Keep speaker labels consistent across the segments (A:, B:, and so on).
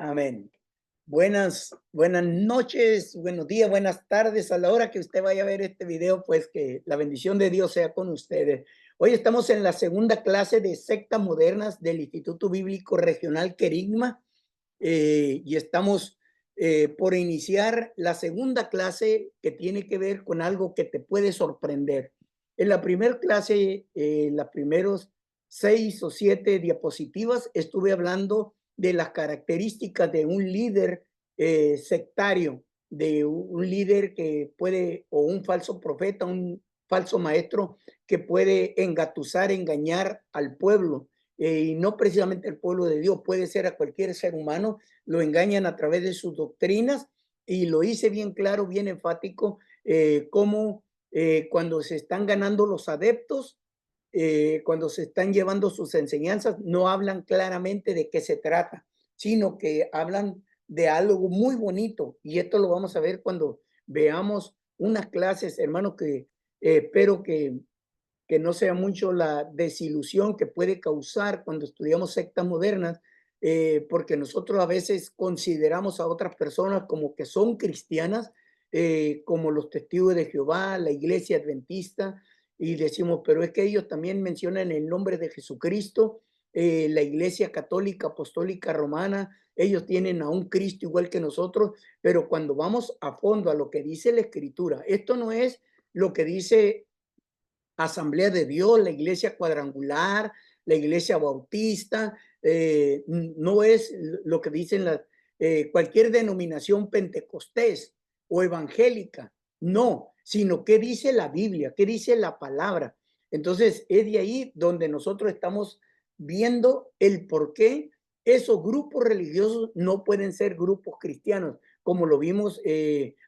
A: Amén. Buenas noches, buenos días, buenas tardes. A la hora que usted vaya a ver este video, pues que la bendición de Dios sea con ustedes. Hoy estamos en la segunda clase de sectas modernas del Instituto Bíblico Regional Querigma y estamos por iniciar la segunda clase que tiene que ver con algo que te puede sorprender. En la primera clase, las primeros 6 o 7 diapositivas, estuve hablando de las características de un líder sectario, de un líder que puede, o un falso profeta, un falso maestro que puede engatusar, engañar al pueblo. Y no precisamente el pueblo de Dios, puede ser a cualquier ser humano, lo engañan a través de sus doctrinas, y lo hice bien claro, bien enfático, cómo cuando se están ganando los adeptos, cuando se están llevando sus enseñanzas, no hablan claramente de qué se trata, sino que hablan de algo muy bonito. Y esto lo vamos a ver cuando veamos unas clases, hermanos, que espero que no sea mucho la desilusión que puede causar cuando estudiamos sectas modernas, porque nosotros a veces consideramos a otras personas como que son cristianas, como los testigos de Jehová, la iglesia adventista, y decimos, pero es que ellos también mencionan el nombre de Jesucristo, la iglesia católica, apostólica, romana, ellos tienen a un Cristo igual que nosotros, pero cuando vamos a fondo a lo que dice la Escritura, esto no es lo que dice Asamblea de Dios, la iglesia cuadrangular, la iglesia bautista, no es lo que dicen cualquier denominación pentecostés o evangélica, no, sino qué dice la Biblia, qué dice la palabra. Entonces, es de ahí donde nosotros estamos viendo el por qué esos grupos religiosos no pueden ser grupos cristianos, como lo vimos,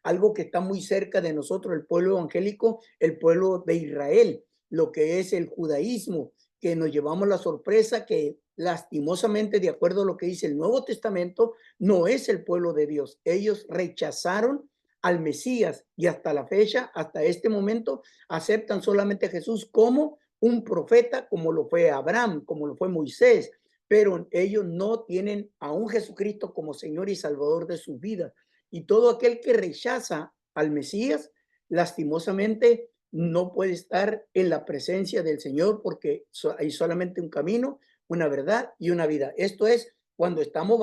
A: algo que está muy cerca de nosotros, el pueblo evangélico, el pueblo de Israel, lo que es el judaísmo, que nos llevamos la sorpresa que lastimosamente, de acuerdo a lo que dice el Nuevo Testamento, no es el pueblo de Dios. Ellos rechazaron al Mesías y hasta la fecha, hasta este momento, aceptan solamente a Jesús como un profeta, como lo fue Abraham, como lo fue Moisés, pero ellos no tienen a un Jesucristo como Señor y Salvador de sus vidas. Y todo aquel que rechaza al Mesías, lastimosamente, no puede estar en la presencia del Señor porque hay solamente un camino, una verdad y una vida. Esto es cuando estamos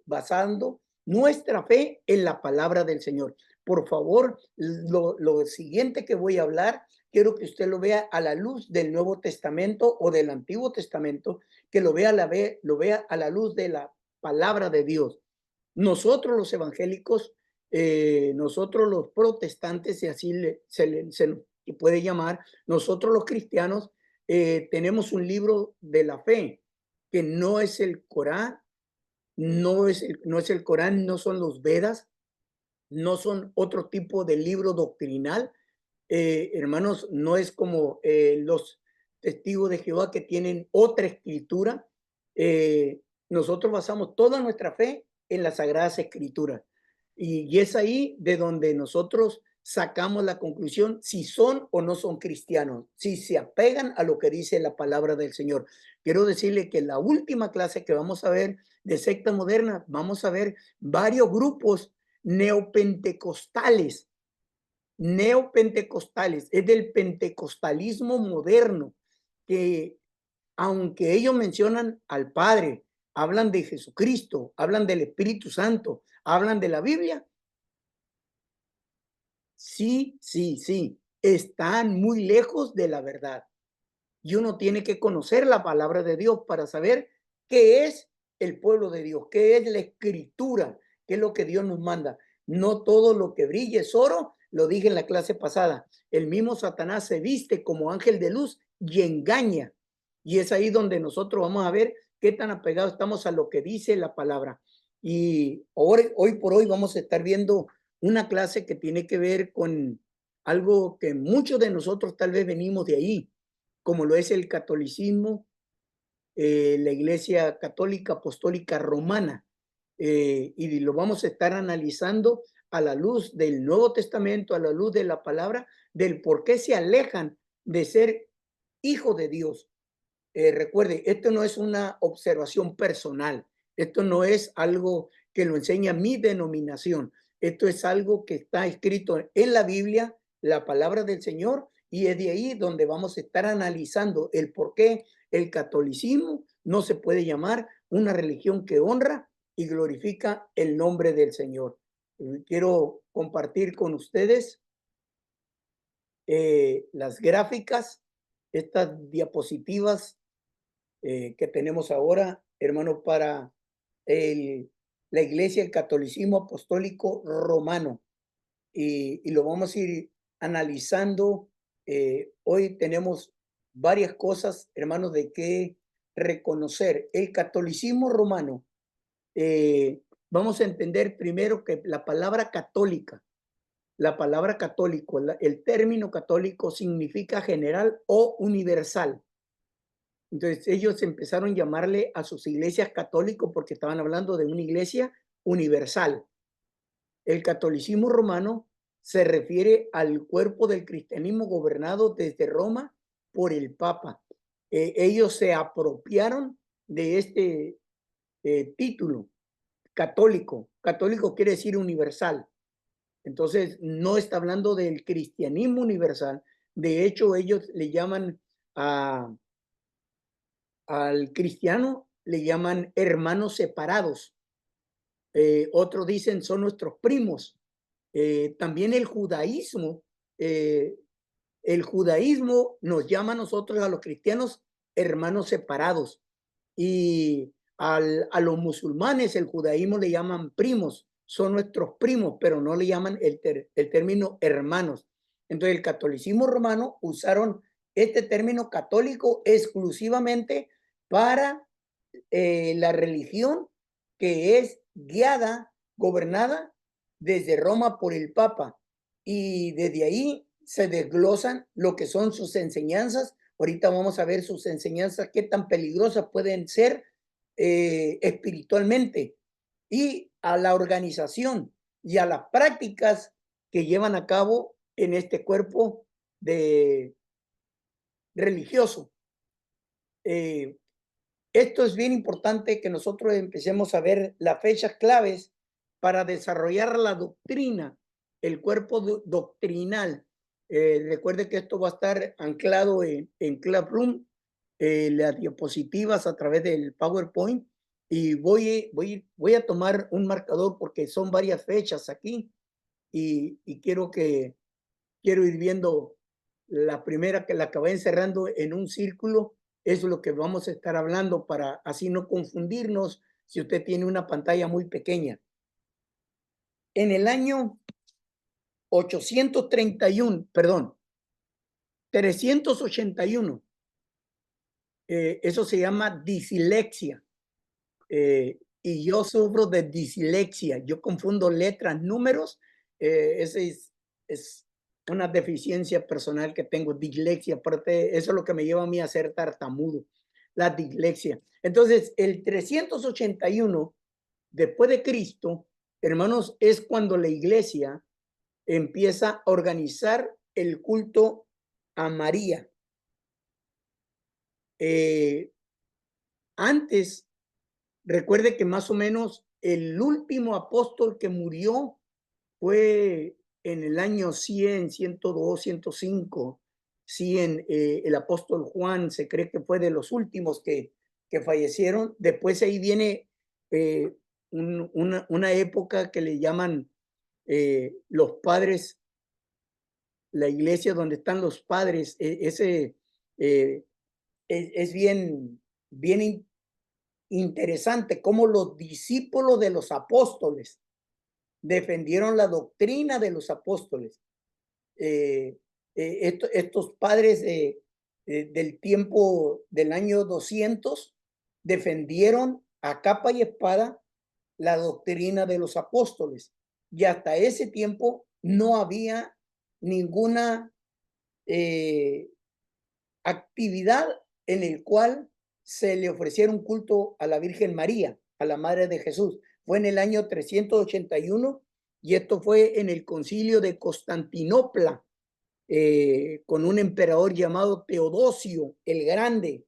A: basando nuestra fe en la palabra del Señor. Por favor, lo siguiente que voy a hablar, quiero que usted lo vea a la luz del Nuevo Testamento o del Antiguo Testamento, que lo vea a la luz de la palabra de Dios. Nosotros los evangélicos, nosotros los protestantes, y así se nos puede llamar, nosotros los cristianos, tenemos un libro de la fe que no es el Corán, no es el Corán, no son los Vedas, no son otro tipo de libro doctrinal. Hermanos, no es como los testigos de Jehová que tienen otra escritura. Nosotros basamos toda nuestra fe en las Sagradas Escrituras. Y es ahí de donde nosotros sacamos la conclusión si son o no son cristianos, si se apegan a lo que dice la palabra del Señor. Quiero decirle que en la última clase que vamos a ver de secta moderna, vamos a ver varios grupos neopentecostales. Neopentecostales, es del pentecostalismo moderno, que aunque ellos mencionan al Padre, hablan de Jesucristo, hablan del Espíritu Santo, hablan de la Biblia, sí, están muy lejos de la verdad. Y uno tiene que conocer la palabra de Dios para saber qué es el pueblo de Dios, qué es la escritura, qué es lo que Dios nos manda. No todo lo que brille es oro, lo dije en la clase pasada. El mismo Satanás se viste como ángel de luz y engaña. Y es ahí donde nosotros vamos a ver qué tan apegados estamos a lo que dice la palabra. Y hoy por hoy vamos a estar viendo una clase que tiene que ver con algo que muchos de nosotros tal vez venimos de ahí, como lo es el catolicismo, la Iglesia Católica Apostólica Romana. Y lo vamos a estar analizando a la luz del Nuevo Testamento, a la luz de la palabra, del por qué se alejan de ser hijo de Dios. Recuerde, esto no es una observación personal, esto no es algo que lo enseña mi denominación. Esto es algo que está escrito en la Biblia, la palabra del Señor, y es de ahí donde vamos a estar analizando el por qué el catolicismo no se puede llamar una religión que honra y glorifica el nombre del Señor. Quiero compartir con ustedes las gráficas, estas diapositivas que tenemos ahora, hermano, para la iglesia, el catolicismo apostólico romano. Y lo vamos a ir analizando. Hoy tenemos varias cosas, hermanos, de qué reconocer. El catolicismo romano, vamos a entender primero que la palabra católico, el término católico significa general o universal. Entonces ellos empezaron a llamarle a sus iglesias católicos porque estaban hablando de una iglesia universal. El catolicismo romano se refiere al cuerpo del cristianismo gobernado desde Roma por el Papa. Ellos se apropiaron de este título católico. Católico quiere decir universal. Entonces, no está hablando del cristianismo universal. De hecho, ellos le llaman al cristiano, le llaman hermanos separados. Otros dicen son nuestros primos. También el judaísmo nos llama a nosotros, a los cristianos, hermanos separados. Y a los musulmanes, el judaísmo le llaman primos, son nuestros primos, pero no le llaman el término hermanos. Entonces, el catolicismo romano usaron este término católico exclusivamente para la religión que es guiada, gobernada desde Roma por el Papa. Y desde ahí se desglosan lo que son sus enseñanzas. Ahorita vamos a ver sus enseñanzas, qué tan peligrosas pueden ser espiritualmente, y a la organización y a las prácticas que llevan a cabo en este cuerpo de religioso. Esto es bien importante que nosotros empecemos a ver las fechas claves para desarrollar la doctrina, el cuerpo doctrinal. Recuerde que esto va a estar anclado en Classroom, las diapositivas a través del PowerPoint, y voy a tomar un marcador porque son varias fechas aquí y quiero ir viendo la primera, que la acabé encerrando en un círculo. Es lo que vamos a estar hablando para así no confundirnos si usted tiene una pantalla muy pequeña. En el año 381, eso se llama dislexia. Y yo sufro de dislexia. Yo confundo letras, números. Ese es una deficiencia personal que tengo, dislexia. Aparte, eso es lo que me lleva a mí a ser tartamudo, la dislexia. Entonces, el 381 después de Cristo, hermanos, es cuando la iglesia empieza a organizar el culto a María. Antes, recuerde que más o menos el último apóstol que murió fue en el año 100, 102, 105. 100, el apóstol Juan se cree que fue de los últimos que fallecieron. Después ahí viene una época que le llaman los padres, la iglesia donde están los padres. Ese es bien interesante cómo los discípulos de los apóstoles defendieron la doctrina de los apóstoles. Estos padres del tiempo del año 200 defendieron a capa y espada la doctrina de los apóstoles. Y hasta ese tiempo no había ninguna actividad en el cual se le ofreciera un culto a la Virgen María, a la Madre de Jesús. Fue en el año 381 y esto fue en el concilio de Constantinopla, con un emperador llamado Teodosio el Grande.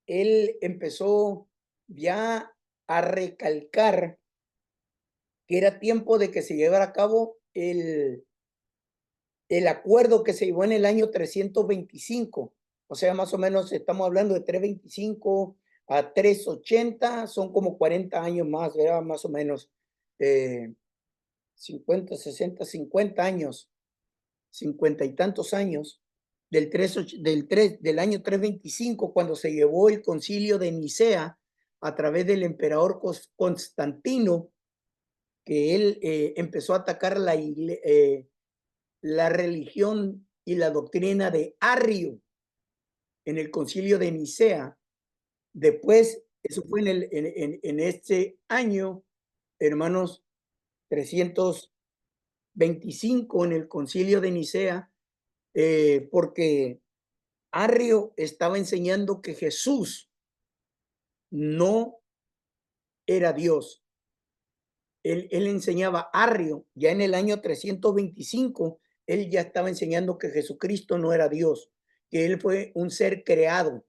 A: Él empezó ya a recalcar que era tiempo de que se llevara a cabo el acuerdo que se llevó en el año 325. O sea, más o menos estamos hablando de 325 a 380, son como 40 años más, ¿verdad? Más o menos 50, 60, 50 años, 50 y tantos años del año 325, cuando se llevó el concilio de Nicea a través del emperador Constantino, que él empezó a atacar la religión y la doctrina de Arrio en el concilio de Nicea. Después, eso fue en este año, hermanos, 325 en el concilio de Nicea, porque Arrio estaba enseñando que Jesús no era Dios. Él enseñaba Arrio, ya en el año 325, él ya estaba enseñando que Jesucristo no era Dios, que él fue un ser creado.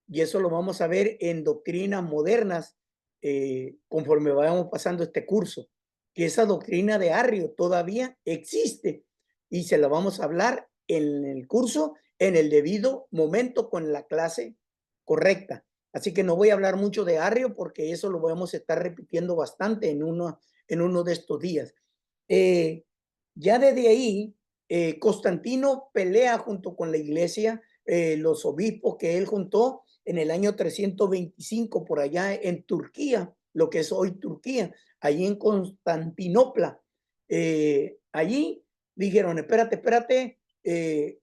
A: Y eso lo vamos a ver en doctrinas modernas conforme vayamos pasando este curso, que esa doctrina de Arrio todavía existe y se la vamos a hablar en el curso en el debido momento con la clase correcta. Así que no voy a hablar mucho de Arrio porque eso lo vamos a estar repitiendo bastante en uno de estos días. Ya desde ahí, Constantino pelea junto con la iglesia, los obispos que él juntó en el año 325 por allá en Turquía, lo que es hoy Turquía, allí en Constantinopla. Allí dijeron, espérate,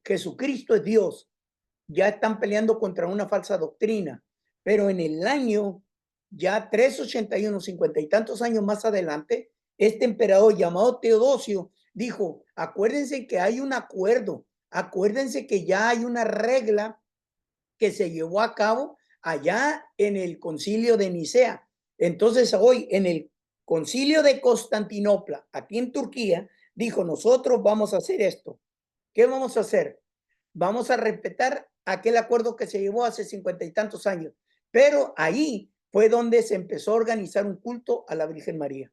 A: Jesucristo es Dios. Ya están peleando contra una falsa doctrina, pero en el año ya 381, 50 y tantos años más adelante, este emperador llamado Teodosio dijo, acuérdense que hay un acuerdo, acuérdense que ya hay una regla que se llevó a cabo allá en el concilio de Nicea. Entonces hoy en el concilio de Constantinopla, aquí en Turquía, dijo, nosotros vamos a hacer esto. ¿Qué vamos a hacer? Vamos a respetar aquel acuerdo que se llevó hace 50 y tantos años. Pero ahí fue donde se empezó a organizar un culto a la Virgen María.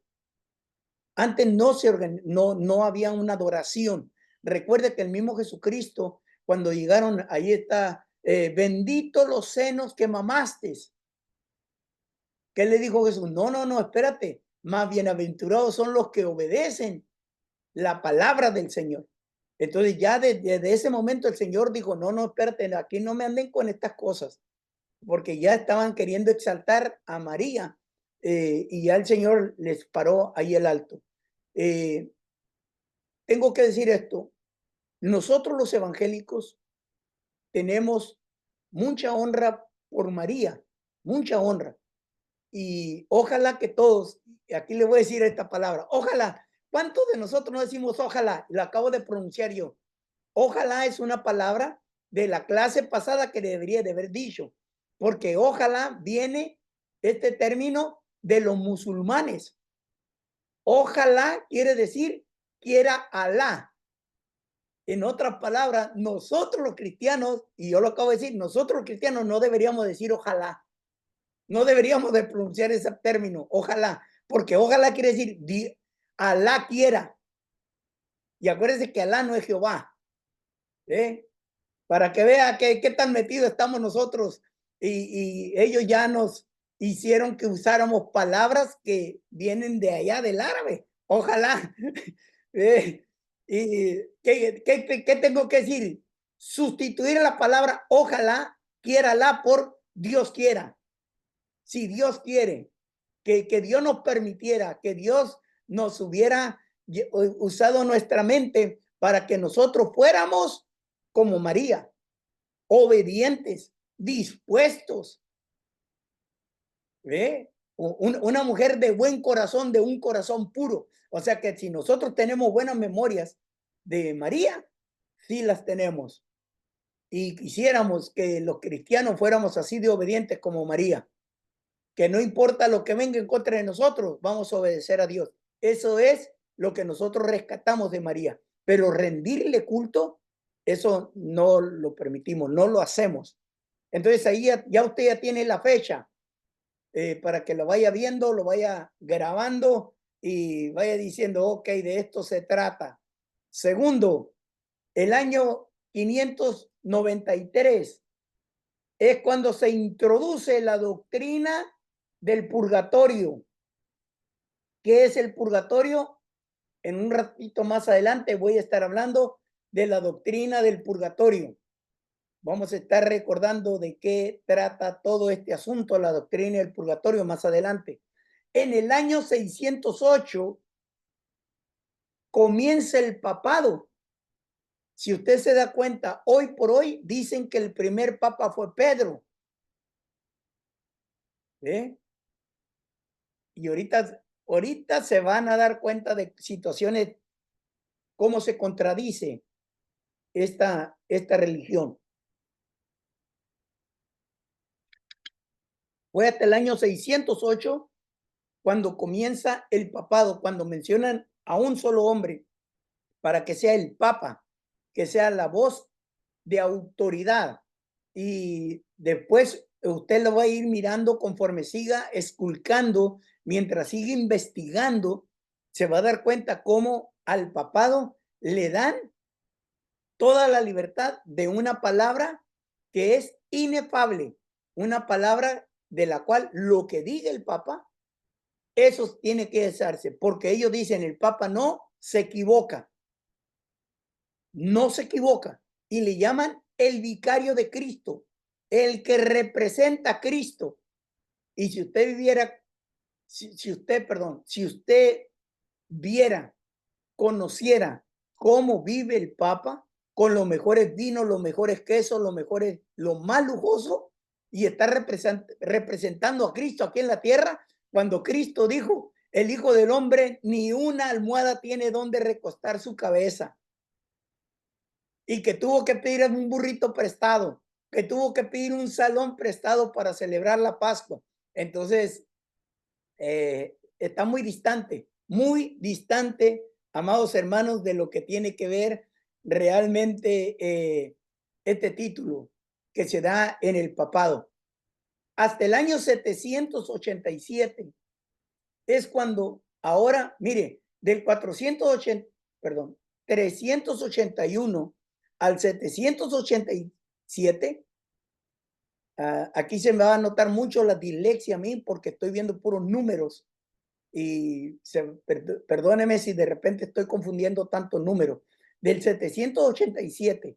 A: Antes no había una adoración. Recuerde que el mismo Jesucristo, cuando llegaron, ahí está, bendito los senos que mamaste. ¿Qué le dijo Jesús? No, espérate. Más bienaventurados son los que obedecen la palabra del Señor. Entonces ya desde ese momento el Señor dijo, no, espérate, aquí no me anden con estas cosas, porque ya estaban queriendo exaltar a María y ya el Señor les paró ahí el alto. Tengo que decir esto, nosotros los evangélicos tenemos mucha honra por María, mucha honra. Y ojalá que todos, aquí le voy a decir esta palabra, ojalá, ¿cuántos de nosotros no decimos ojalá? Lo acabo de pronunciar yo. Ojalá es una palabra de la clase pasada que debería de haber dicho, porque ojalá viene este término de los musulmanes. Ojalá quiere decir quiera Alá. En otras palabras, nosotros los cristianos, y yo lo acabo de decir, nosotros los cristianos no deberíamos decir ojalá. No deberíamos de pronunciar ese término, ojalá, porque ojalá quiere decir Alá quiera. Y acuérdense que Alá no es Jehová. Para que vea qué tan metidos estamos nosotros y ellos ya nos hicieron que usáramos palabras que vienen de allá del árabe. Ojalá. ¿Y qué tengo que decir? Sustituir la palabra ojalá, quiérala por Dios quiera. Si Dios quiere, que Dios nos permitiera, que Dios nos hubiera usado nuestra mente para que nosotros fuéramos como María, obedientes, dispuestos. Una mujer de buen corazón, de un corazón puro. O sea que si nosotros tenemos buenas memorias de María, sí las tenemos. Y quisiéramos que los cristianos fuéramos así de obedientes como María. Que no importa lo que venga en contra de nosotros, vamos a obedecer a Dios. Eso es lo que nosotros rescatamos de María. Pero rendirle culto, eso no lo permitimos, no lo hacemos. Entonces ahí ya usted ya tiene la fecha para que lo vaya viendo, lo vaya grabando y vaya diciendo, ok, de esto se trata. Segundo, el año 593 es cuando se introduce la doctrina del purgatorio. ¿Qué es el purgatorio? En un ratito más adelante voy a estar hablando de la doctrina del purgatorio. Vamos a estar recordando de qué trata todo este asunto, la doctrina del purgatorio, más adelante. En el año 608 comienza el papado. Si usted se da cuenta, hoy por hoy dicen que el primer papa fue Pedro. ¿Eh? Y ahorita se van a dar cuenta de situaciones, cómo se contradice esta religión. Fue hasta el año 608 cuando comienza el papado, cuando mencionan a un solo hombre para que sea el papa, que sea la voz de autoridad. Y después usted lo va a ir mirando conforme siga esculcando, mientras sigue investigando, se va a dar cuenta cómo al papado le dan toda la libertad de una palabra que es inefable, una palabra de la cual lo que diga el papa, eso tiene que usarse, porque ellos dicen el papa no se equivoca, no se equivoca, y le llaman el vicario de Cristo, el que representa a Cristo. Y si usted viviera, si usted viera, conociera cómo vive el Papa, con los mejores vinos, los mejores quesos, lo más lujoso, y está representando a Cristo aquí en la tierra, cuando Cristo dijo, el Hijo del Hombre ni una almohada tiene donde recostar su cabeza, y que tuvo que pedir un burrito prestado, que tuvo que pedir un salón prestado para celebrar la Pascua. Entonces, está muy distante, amados hermanos, de lo que tiene que ver realmente este título que se da en el papado. Hasta el año 787 es cuando ahora, mire, del 381 al 787, aquí se me va a notar mucho la dislexia a mí porque estoy viendo puros números y perdóneme si de repente estoy confundiendo tantos números. Del 787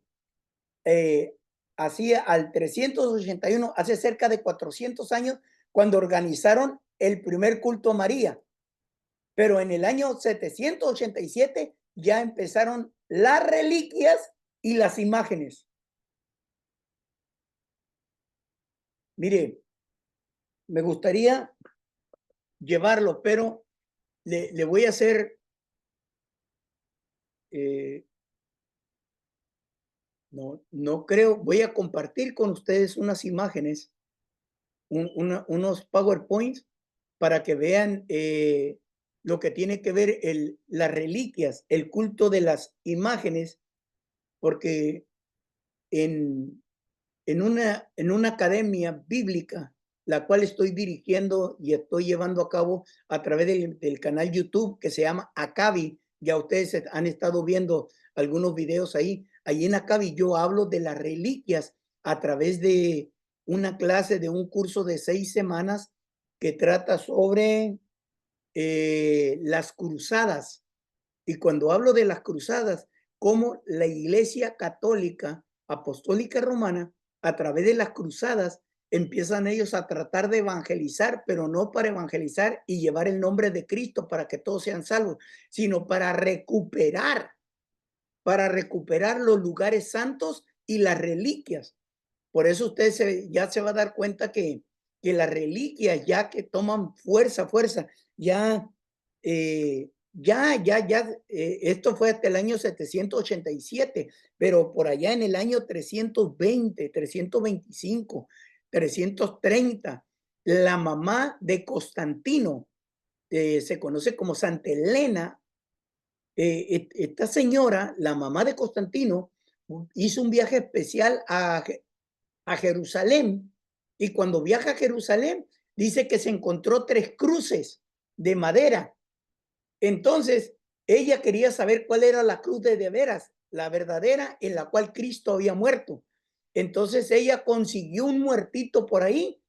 A: así al 381, hace cerca de 400 años, cuando organizaron el primer culto a María. Pero en el año 787 ya empezaron las reliquias y las imágenes. Mire, me gustaría llevarlo, pero le voy a hacer, no creo, voy a compartir con ustedes unas imágenes, unos PowerPoints para que vean lo que tiene que ver las reliquias, el culto de las imágenes, porque en una academia bíblica, la cual estoy dirigiendo y estoy llevando a cabo a través del canal YouTube que se llama Acabi. Ya ustedes han estado viendo algunos videos ahí. Ahí en Acabi yo hablo de las reliquias a través de una clase, de un curso de 6 semanas que trata sobre las cruzadas. Y cuando hablo de las cruzadas, cómo la Iglesia Católica Apostólica Romana, a través de las cruzadas, empiezan ellos a tratar de evangelizar, pero no para evangelizar y llevar el nombre de Cristo para que todos sean salvos, sino para recuperar los lugares santos y las reliquias. Por eso usted ya se va a dar cuenta que las reliquias ya que toman fuerza, ya esto fue hasta el año 787, pero por allá en el año 320, 325, 330, la mamá de Constantino, se conoce como Santa Elena, esta señora, la mamá de Constantino, hizo un viaje especial a Jerusalén, y cuando viaja a Jerusalén, dice que se encontró 3 cruces de madera Entonces, ella quería saber cuál era la cruz de veras, la verdadera en la cual Cristo había muerto. Entonces ella consiguió un muertito por ahí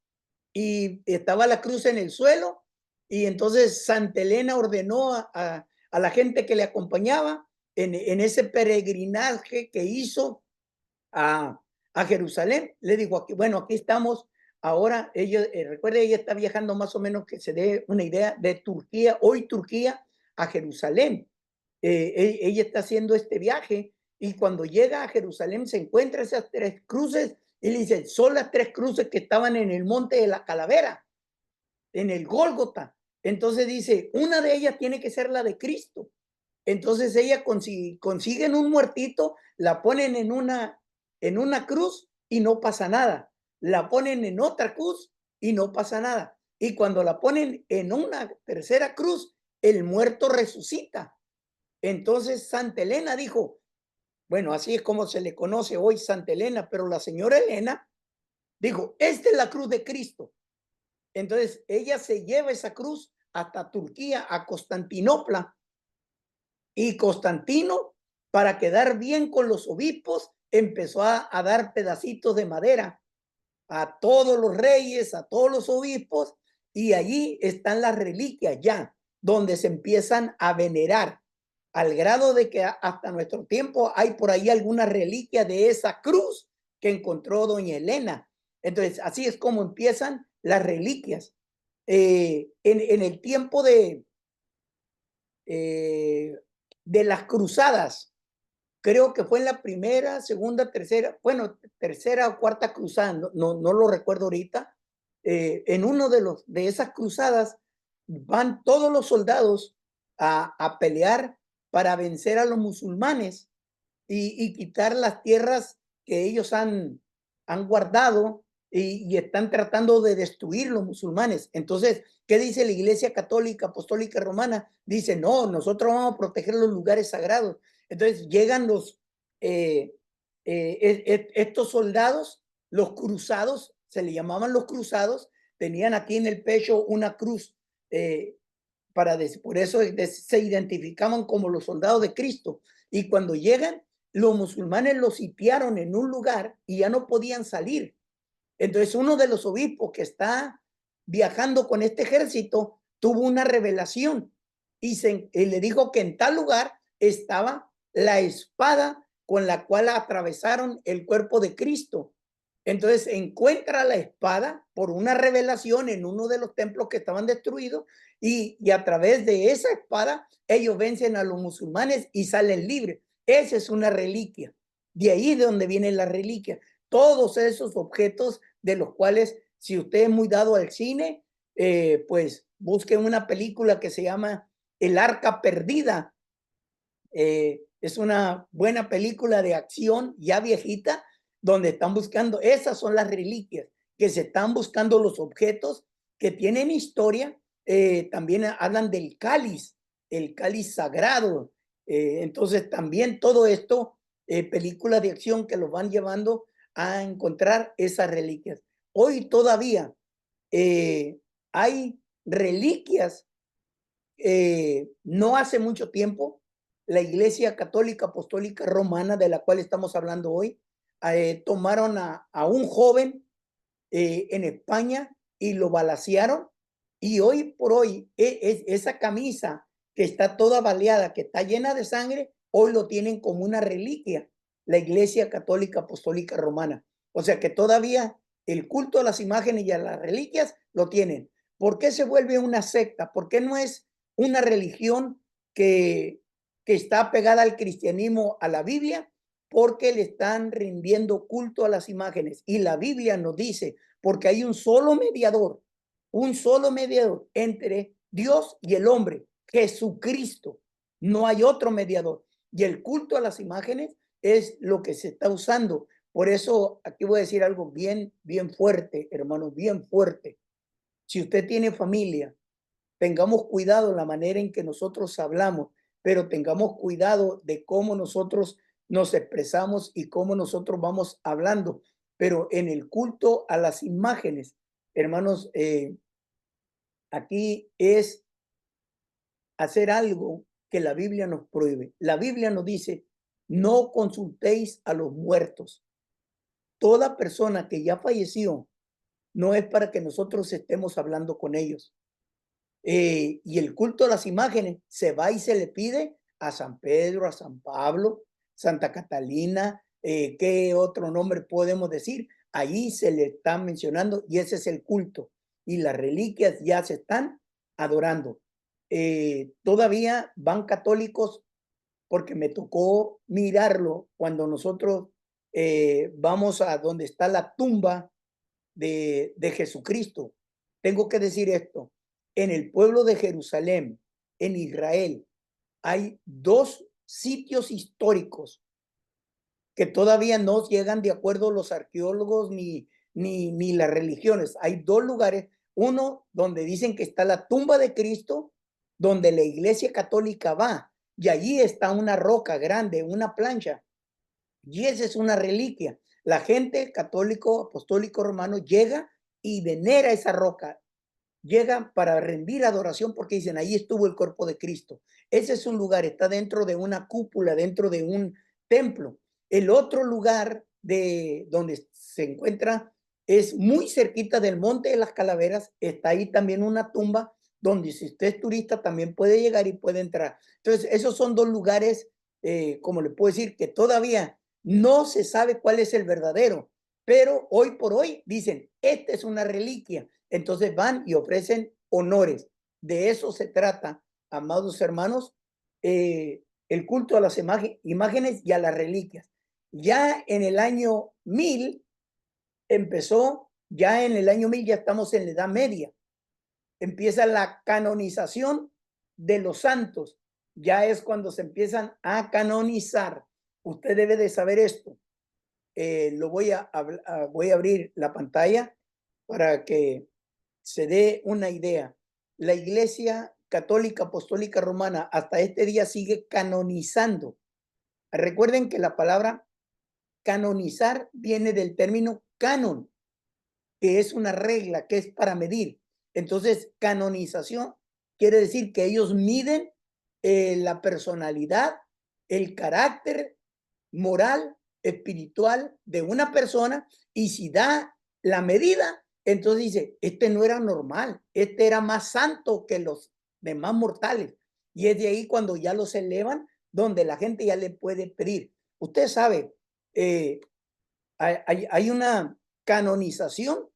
A: y estaba la cruz en el suelo y entonces Santa Elena ordenó a la gente que le acompañaba en ese peregrinaje que hizo a, a Jerusalén. Le dijo, aquí, bueno, aquí estamos. Ahora, ella, recuerde, ella está viajando más o menos, que se dé una idea, de Turquía, hoy Turquía, a Jerusalén. Ella está haciendo este viaje y cuando llega a Jerusalén se encuentra esas tres cruces y le dice, son las tres cruces que estaban en el monte de la calavera, en el Gólgota. Entonces dice, una de ellas tiene que ser la de Cristo. Entonces ella consiguen un muertito, la ponen en una cruz y no pasa nada. La ponen en otra cruz y no pasa nada. Y cuando la ponen en una tercera cruz, el muerto resucita. Entonces Santa Elena dijo, bueno, así es como se le conoce hoy Santa Elena, pero la señora Elena dijo, esta es la cruz de Cristo. Entonces ella se lleva esa cruz hasta Turquía, a Constantinopla, y Constantino, para quedar bien con los obispos, empezó a dar pedacitos de madera a todos los reyes, a todos los obispos, y allí están las reliquias ya, donde se empiezan a venerar, al grado de que hasta nuestro tiempo hay por ahí alguna reliquia de esa cruz que encontró doña Elena. Entonces, así es como empiezan las reliquias. En el tiempo eh, de las cruzadas, creo que fue en la primera, segunda, tercera, bueno, tercera o cuarta cruzada, no lo recuerdo ahorita. En uno de esas cruzadas van todos los soldados a pelear para vencer a los musulmanes y quitar las tierras que ellos han guardado y están tratando de destruir los musulmanes. Entonces, ¿qué dice la Iglesia Católica, Apostólica Romana? Dice, no, nosotros vamos a proteger los lugares sagrados. Entonces llegan estos soldados, los cruzados, se le llamaban los cruzados, tenían aquí en el pecho una cruz, por eso se identificaban como los soldados de Cristo. Y cuando llegan, los musulmanes los sitiaron en un lugar y ya no podían salir. Entonces uno de los obispos que está viajando con este ejército tuvo una revelación y le dijo que en tal lugar estaba la espada con la cual atravesaron el cuerpo de Cristo. Entonces encuentra la espada por una revelación en uno de los templos que estaban destruidos y a través de esa espada ellos vencen a los musulmanes y salen libres. Esa es una reliquia. De ahí de donde viene la reliquia. Todos esos objetos de los cuales, si usted es muy dado al cine, pues busque una película que se llama El Arca Perdida. Es una buena película de acción ya viejita, donde están buscando, esas son las reliquias, que se están buscando los objetos que tienen historia. También hablan del cáliz, el cáliz sagrado. Entonces también todo esto, películas de acción que los van llevando a encontrar esas reliquias. Hoy todavía hay reliquias. No hace mucho tiempo, la Iglesia Católica Apostólica Romana, de la cual estamos hablando hoy, tomaron a un joven en España y lo balacearon. Y hoy por hoy, esa camisa que está toda baleada, que está llena de sangre, hoy lo tienen como una reliquia, la Iglesia Católica Apostólica Romana. O sea que todavía el culto a las imágenes y a las reliquias lo tienen. ¿Por qué se vuelve una secta? ¿Por qué no es una religión que está pegada al cristianismo, a la Biblia? Porque le están rindiendo culto a las imágenes. Y la Biblia nos dice, porque hay un solo mediador entre Dios y el hombre, Jesucristo. No hay otro mediador. Y el culto a las imágenes es lo que se está usando. Por eso aquí voy a decir algo bien, bien fuerte, hermanos, bien fuerte. Si usted tiene familia, tengamos cuidado en la manera en que nosotros hablamos, pero tengamos cuidado de cómo nosotros nos expresamos y cómo nosotros vamos hablando. Pero en el culto a las imágenes, hermanos, aquí es hacer algo que la Biblia nos prohíbe. La Biblia nos dice, no consultéis a los muertos. Toda persona que ya falleció no es para que nosotros estemos hablando con ellos. Y el culto a las imágenes se va y se le pide a San Pedro, a San Pablo, Santa Catalina, ¿qué otro nombre podemos decir? Ahí se le está mencionando y ese es el culto. Y las reliquias ya se están adorando. Todavía van católicos porque me tocó mirarlo cuando nosotros vamos a donde está la tumba de Jesucristo. Tengo que decir esto, en el pueblo de Jerusalén, en Israel, hay dos sitios históricos que todavía no llegan de acuerdo los arqueólogos ni las religiones. Hay dos lugares, uno donde dicen que está la tumba de Cristo, donde la iglesia católica va, y allí está una roca grande, una plancha, y esa es una reliquia. La gente católico, apostólico romano llega y venera esa roca. Llegan para rendir adoración porque dicen, ahí estuvo el cuerpo de Cristo. Ese es un lugar, está dentro de una cúpula, dentro de un templo. El otro lugar de donde se encuentra es muy cerquita del Monte de las Calaveras. Está ahí también una tumba donde si usted es turista también puede llegar y puede entrar. Entonces, esos son dos lugares, como le puedo decir, que todavía no se sabe cuál es el verdadero, pero hoy por hoy dicen, esta es una reliquia. Entonces van y ofrecen honores. De eso se trata, amados hermanos, el culto a las imágenes y a las reliquias. Ya en el año 1000 empezó, ya en el año 1000 ya estamos en la Edad Media. Empieza la canonización de los santos. Ya es cuando se empiezan a canonizar. Usted debe de saber esto. Voy a abrir la pantalla para que se dé una idea. La Iglesia Católica Apostólica Romana hasta este día sigue canonizando. Recuerden que la palabra canonizar viene del término canon, que es una regla, que es para medir. Entonces, canonización quiere decir que ellos miden la personalidad, el carácter moral, espiritual de una persona y si da la medida, entonces dice, este no era normal, este era más santo que los demás mortales. Y es de ahí cuando ya los elevan, donde la gente ya le puede pedir. Usted sabe, hay una canonización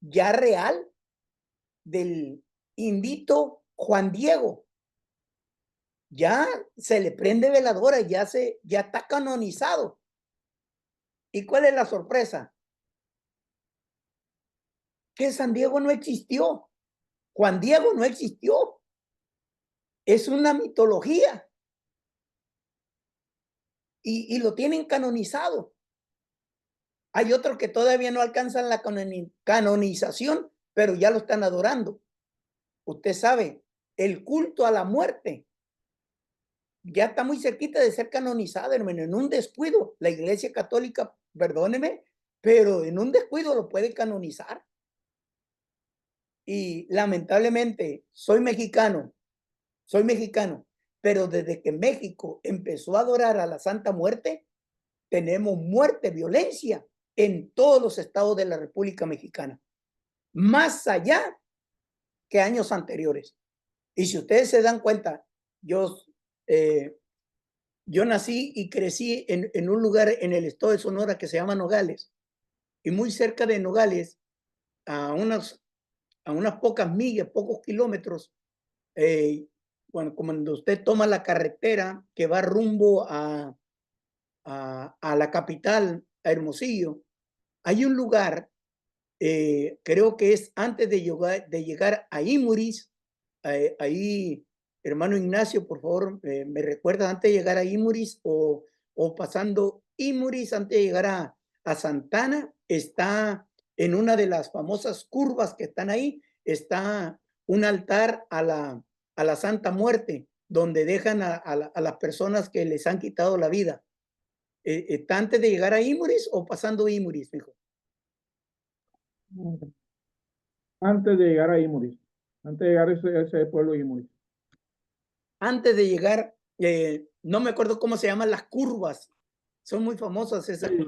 A: ya real del indito Juan Diego. Ya se le prende veladora, ya está canonizado. ¿Y cuál es la sorpresa? Que San Diego no existió. Juan Diego no existió. Es una mitología. Y lo tienen canonizado. Hay otros que todavía no alcanzan la canonización, pero ya lo están adorando. Usted sabe, el culto a la muerte ya está muy cerquita de ser canonizado, hermano, en un descuido. La Iglesia Católica, perdóneme, pero en un descuido lo puede canonizar. Y lamentablemente soy mexicano, pero desde que México empezó a adorar a la Santa Muerte, tenemos muerte, violencia en todos los estados de la República Mexicana, más allá que años anteriores. Y si ustedes se dan cuenta, yo nací y crecí en un lugar en el estado de Sonora que se llama Nogales, y muy cerca de Nogales, a unas pocas millas, pocos kilómetros, cuando usted toma la carretera que va rumbo a la capital, a Hermosillo, hay un lugar, creo que es antes de llegar a Imuris, ahí, hermano Ignacio, por favor, me recuerda antes de llegar a Imuris o pasando Imuris, antes de llegar a Santana, está en una de las famosas curvas que están ahí, está un altar a la Santa Muerte, donde dejan a las personas que les han quitado la vida. ¿Está antes de llegar a Imuris o pasando Imuris, mijo?
B: Antes de llegar ahí, morir. Antes de llegar a ese pueblo de Imui.
A: Antes de llegar, no me acuerdo cómo se llaman las curvas. Son muy famosas esas.
B: Sí,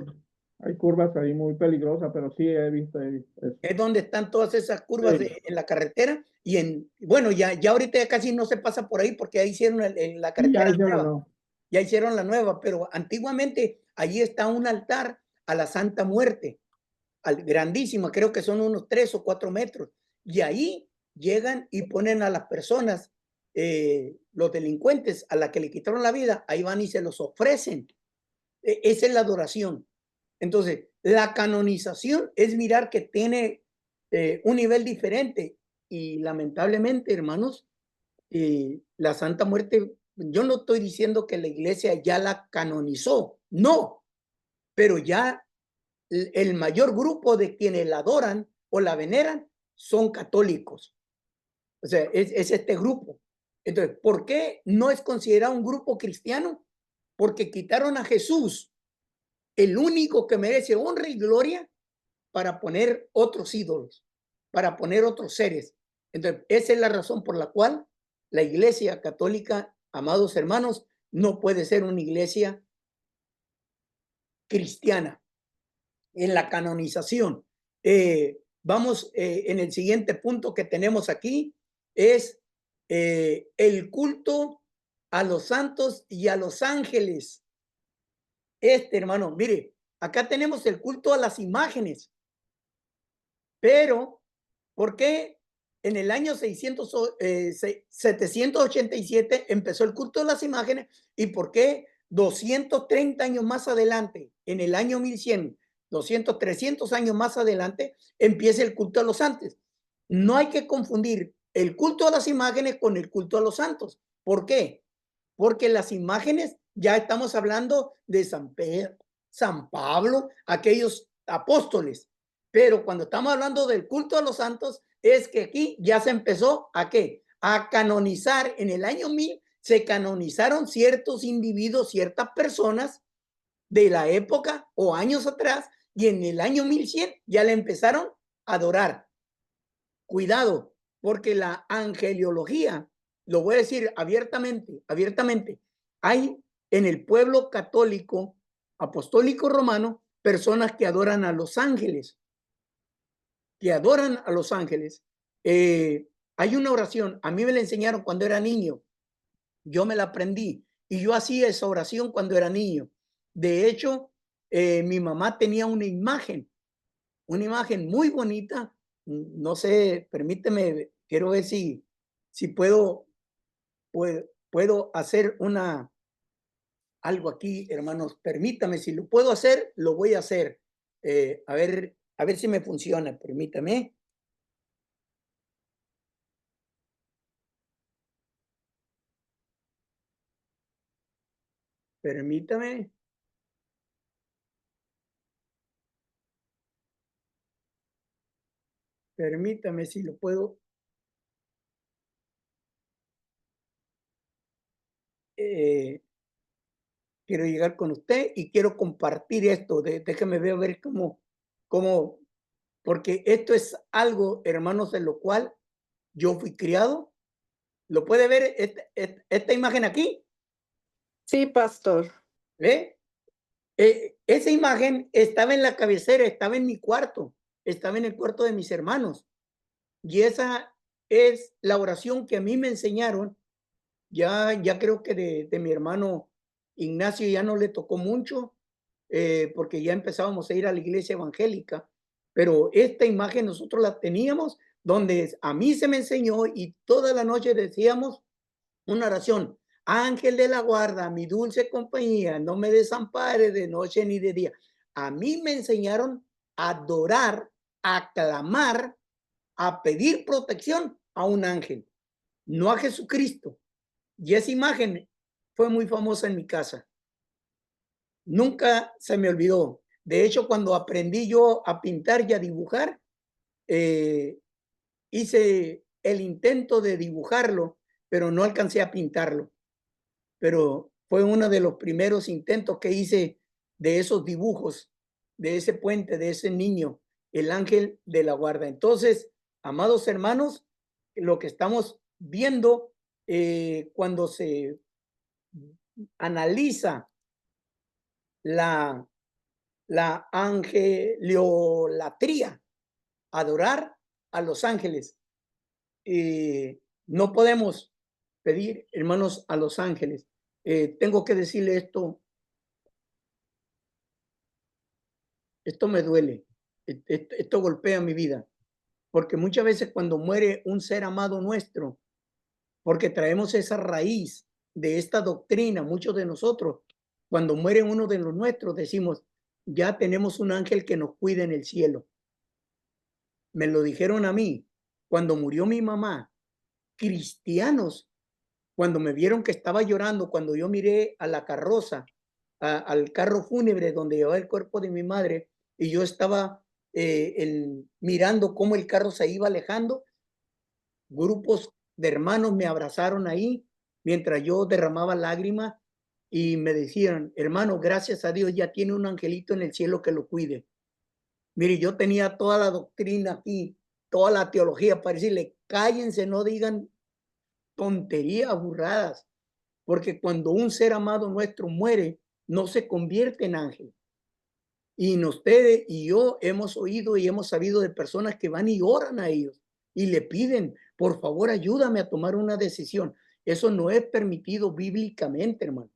B: hay curvas ahí muy peligrosas, pero sí he visto eso.
A: Es donde están todas esas curvas
B: Sí.
A: en la carretera bueno, ya ahorita ya casi no se pasa por ahí porque ya hicieron la
B: Y ya
A: carretera
B: hicieron la
A: nueva.
B: nueva.
A: Ya hicieron la nueva, pero antiguamente allí está un altar a la Santa Muerte, grandísimo, creo que son unos 3 o 4 metros. Y ahí llegan y ponen a las personas, los delincuentes a la que le quitaron la vida, ahí van y se los ofrecen. Esa es la adoración. Entonces, la canonización es mirar que tiene un nivel diferente y lamentablemente, hermanos, la Santa Muerte, yo no estoy diciendo que la iglesia ya la canonizó, no, pero ya el mayor grupo de quienes la adoran o la veneran son católicos. O sea, es este grupo. Entonces, ¿por qué no es considerado un grupo cristiano? Porque quitaron a Jesús, el único que merece honra y gloria, para poner otros ídolos, para poner otros seres. Entonces, esa es la razón por la cual la iglesia católica, amados hermanos, no puede ser una iglesia cristiana. En la canonización, vamos en el siguiente punto que tenemos aquí, es el culto a los santos y a los ángeles. Hermano, mire, acá tenemos el culto a las imágenes, pero ¿por qué en el año 787 empezó el culto de las imágenes y por qué 230 años más adelante, en el año 1100, 200, 300 años más adelante, empieza el culto a los santos? No hay que confundir el culto a las imágenes con el culto a los santos. ¿Por qué? Porque las imágenes, ya estamos hablando de San Pedro, San Pablo, aquellos apóstoles. Pero cuando estamos hablando del culto a los santos, es que aquí ya se empezó a qué? A canonizar. En el año 1000 se canonizaron ciertos individuos, ciertas personas de la época o años atrás, y en el año 1100 ya le empezaron a adorar. Cuidado, porque la angeliología, lo voy a decir abiertamente, hay en el pueblo católico, apostólico romano, personas que adoran a los ángeles, que adoran a los ángeles. Hay una oración, a mí me la enseñaron cuando era niño, yo me la aprendí y yo hacía esa oración cuando era niño. De hecho, mi mamá tenía una imagen muy bonita. No sé, permíteme, quiero ver si puedo hacer algo aquí, hermanos. Permítame, si lo puedo hacer, lo voy a hacer. A ver si me funciona, permítame. Permítame. Permítame si lo puedo. Quiero llegar con usted y quiero compartir esto. Déjeme ver cómo, porque esto es algo, hermanos, en lo cual yo fui criado. ¿Lo puede ver esta imagen aquí?
C: Sí, pastor.
A: ¿Ve? Esa imagen estaba en la cabecera, estaba en mi cuarto, estaba en el cuarto de mis hermanos. Y esa es la oración que a mí me enseñaron. Ya creo que de mi hermano Ignacio ya no le tocó mucho, porque ya empezábamos a ir a la iglesia evangélica. Pero esta imagen nosotros la teníamos donde a mí se me enseñó y toda la noche decíamos una oración: ángel de la guarda, mi dulce compañía, no me desampare de noche ni de día. A mí me enseñaron a adorar, a clamar, a pedir protección a un ángel, no a Jesucristo. Y esa imagen fue muy famosa en mi casa. Nunca se me olvidó. De hecho, cuando aprendí yo a pintar y a dibujar, eh, hice el intento de dibujarlo, pero no alcancé a pintarlo. Pero fue uno de los primeros intentos que hice de esos dibujos, de ese puente, de ese niño, el ángel de la guarda. Entonces, amados hermanos, lo que estamos viendo cuando se analiza la angeliolatría, adorar a los ángeles. No podemos pedir, hermanos, a los ángeles. Tengo que decirle esto me duele, esto golpea mi vida, porque muchas veces cuando muere un ser amado nuestro, porque traemos esa raíz de esta doctrina, muchos de nosotros, cuando muere uno de los nuestros, decimos, ya tenemos un ángel que nos cuida en el cielo. Me lo dijeron a mí, cuando murió mi mamá, cristianos, cuando me vieron que estaba llorando, cuando yo miré a la carroza, al carro fúnebre donde llevaba el cuerpo de mi madre, y yo estaba mirando cómo el carro se iba alejando, grupos de hermanos me abrazaron ahí mientras yo derramaba lágrimas y me decían, hermano, gracias a Dios ya tiene un angelito en el cielo que lo cuide. Mire, yo tenía toda la doctrina aquí, toda la teología para decirle, cállense, no digan tonterías, burradas, porque cuando un ser amado nuestro muere, no se convierte en ángel. Y ustedes y yo hemos oído y hemos sabido de personas que van y oran a ellos y le piden, por favor, ayúdame a tomar una decisión. Eso no es permitido bíblicamente, hermano.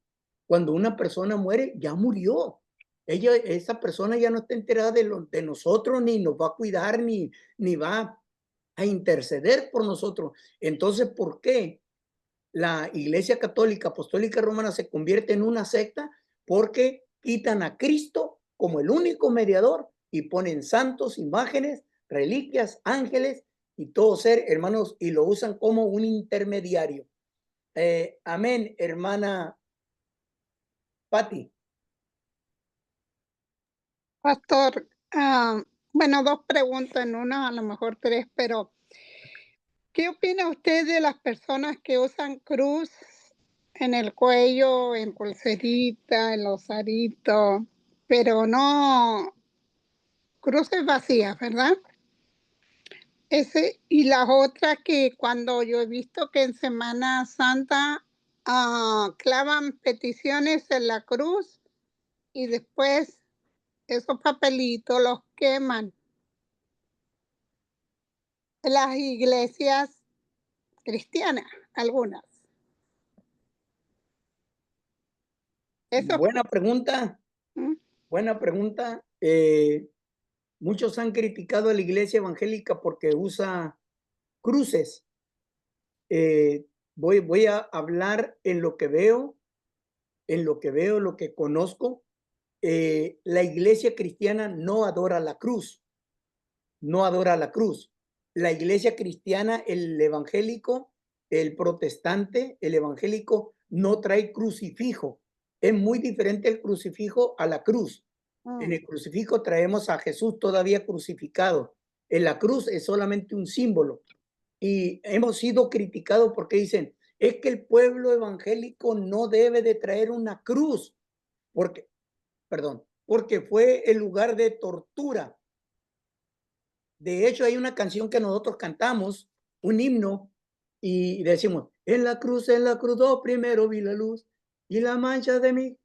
A: Cuando una persona muere, ya murió. Esa persona ya no está enterada de nosotros, ni nos va a cuidar, ni va a interceder por nosotros. Entonces, ¿por qué la Iglesia Católica Apostólica Romana se convierte en una secta? Porque quitan a Cristo como el único mediador y ponen santos, imágenes, reliquias, ángeles y todo ser, hermanos, y lo usan como un intermediario. Amén, hermana Patti.
D: Pastor, bueno, dos preguntas en una, a lo mejor tres, pero ¿qué opina usted de las personas que usan cruz en el cuello, en pulserita, en los aritos, pero no cruces vacías, ¿verdad? Y las otras que cuando yo he visto que en Semana Santa clavan peticiones en la cruz y después esos papelitos los queman. Las iglesias cristianas, algunas. Eso.
A: Buena pregunta.
D: ¿Mm?
A: Buena pregunta. Muchos han criticado a la iglesia evangélica porque usa cruces. Voy a hablar en lo que veo, lo que conozco. La iglesia cristiana no adora la cruz. No adora la cruz. La iglesia cristiana, el evangélico, el protestante, el evangélico no trae crucifijo. Es muy diferente el crucifijo a la cruz. En el crucifijo traemos a Jesús todavía crucificado. En la cruz es solamente un símbolo. Y hemos sido criticados porque dicen, es que el pueblo evangélico no debe de traer una cruz, porque fue el lugar de tortura. De hecho, hay una canción que nosotros cantamos, un himno, y decimos, en la cruz, oh, primero vi la luz, y la mancha de mí,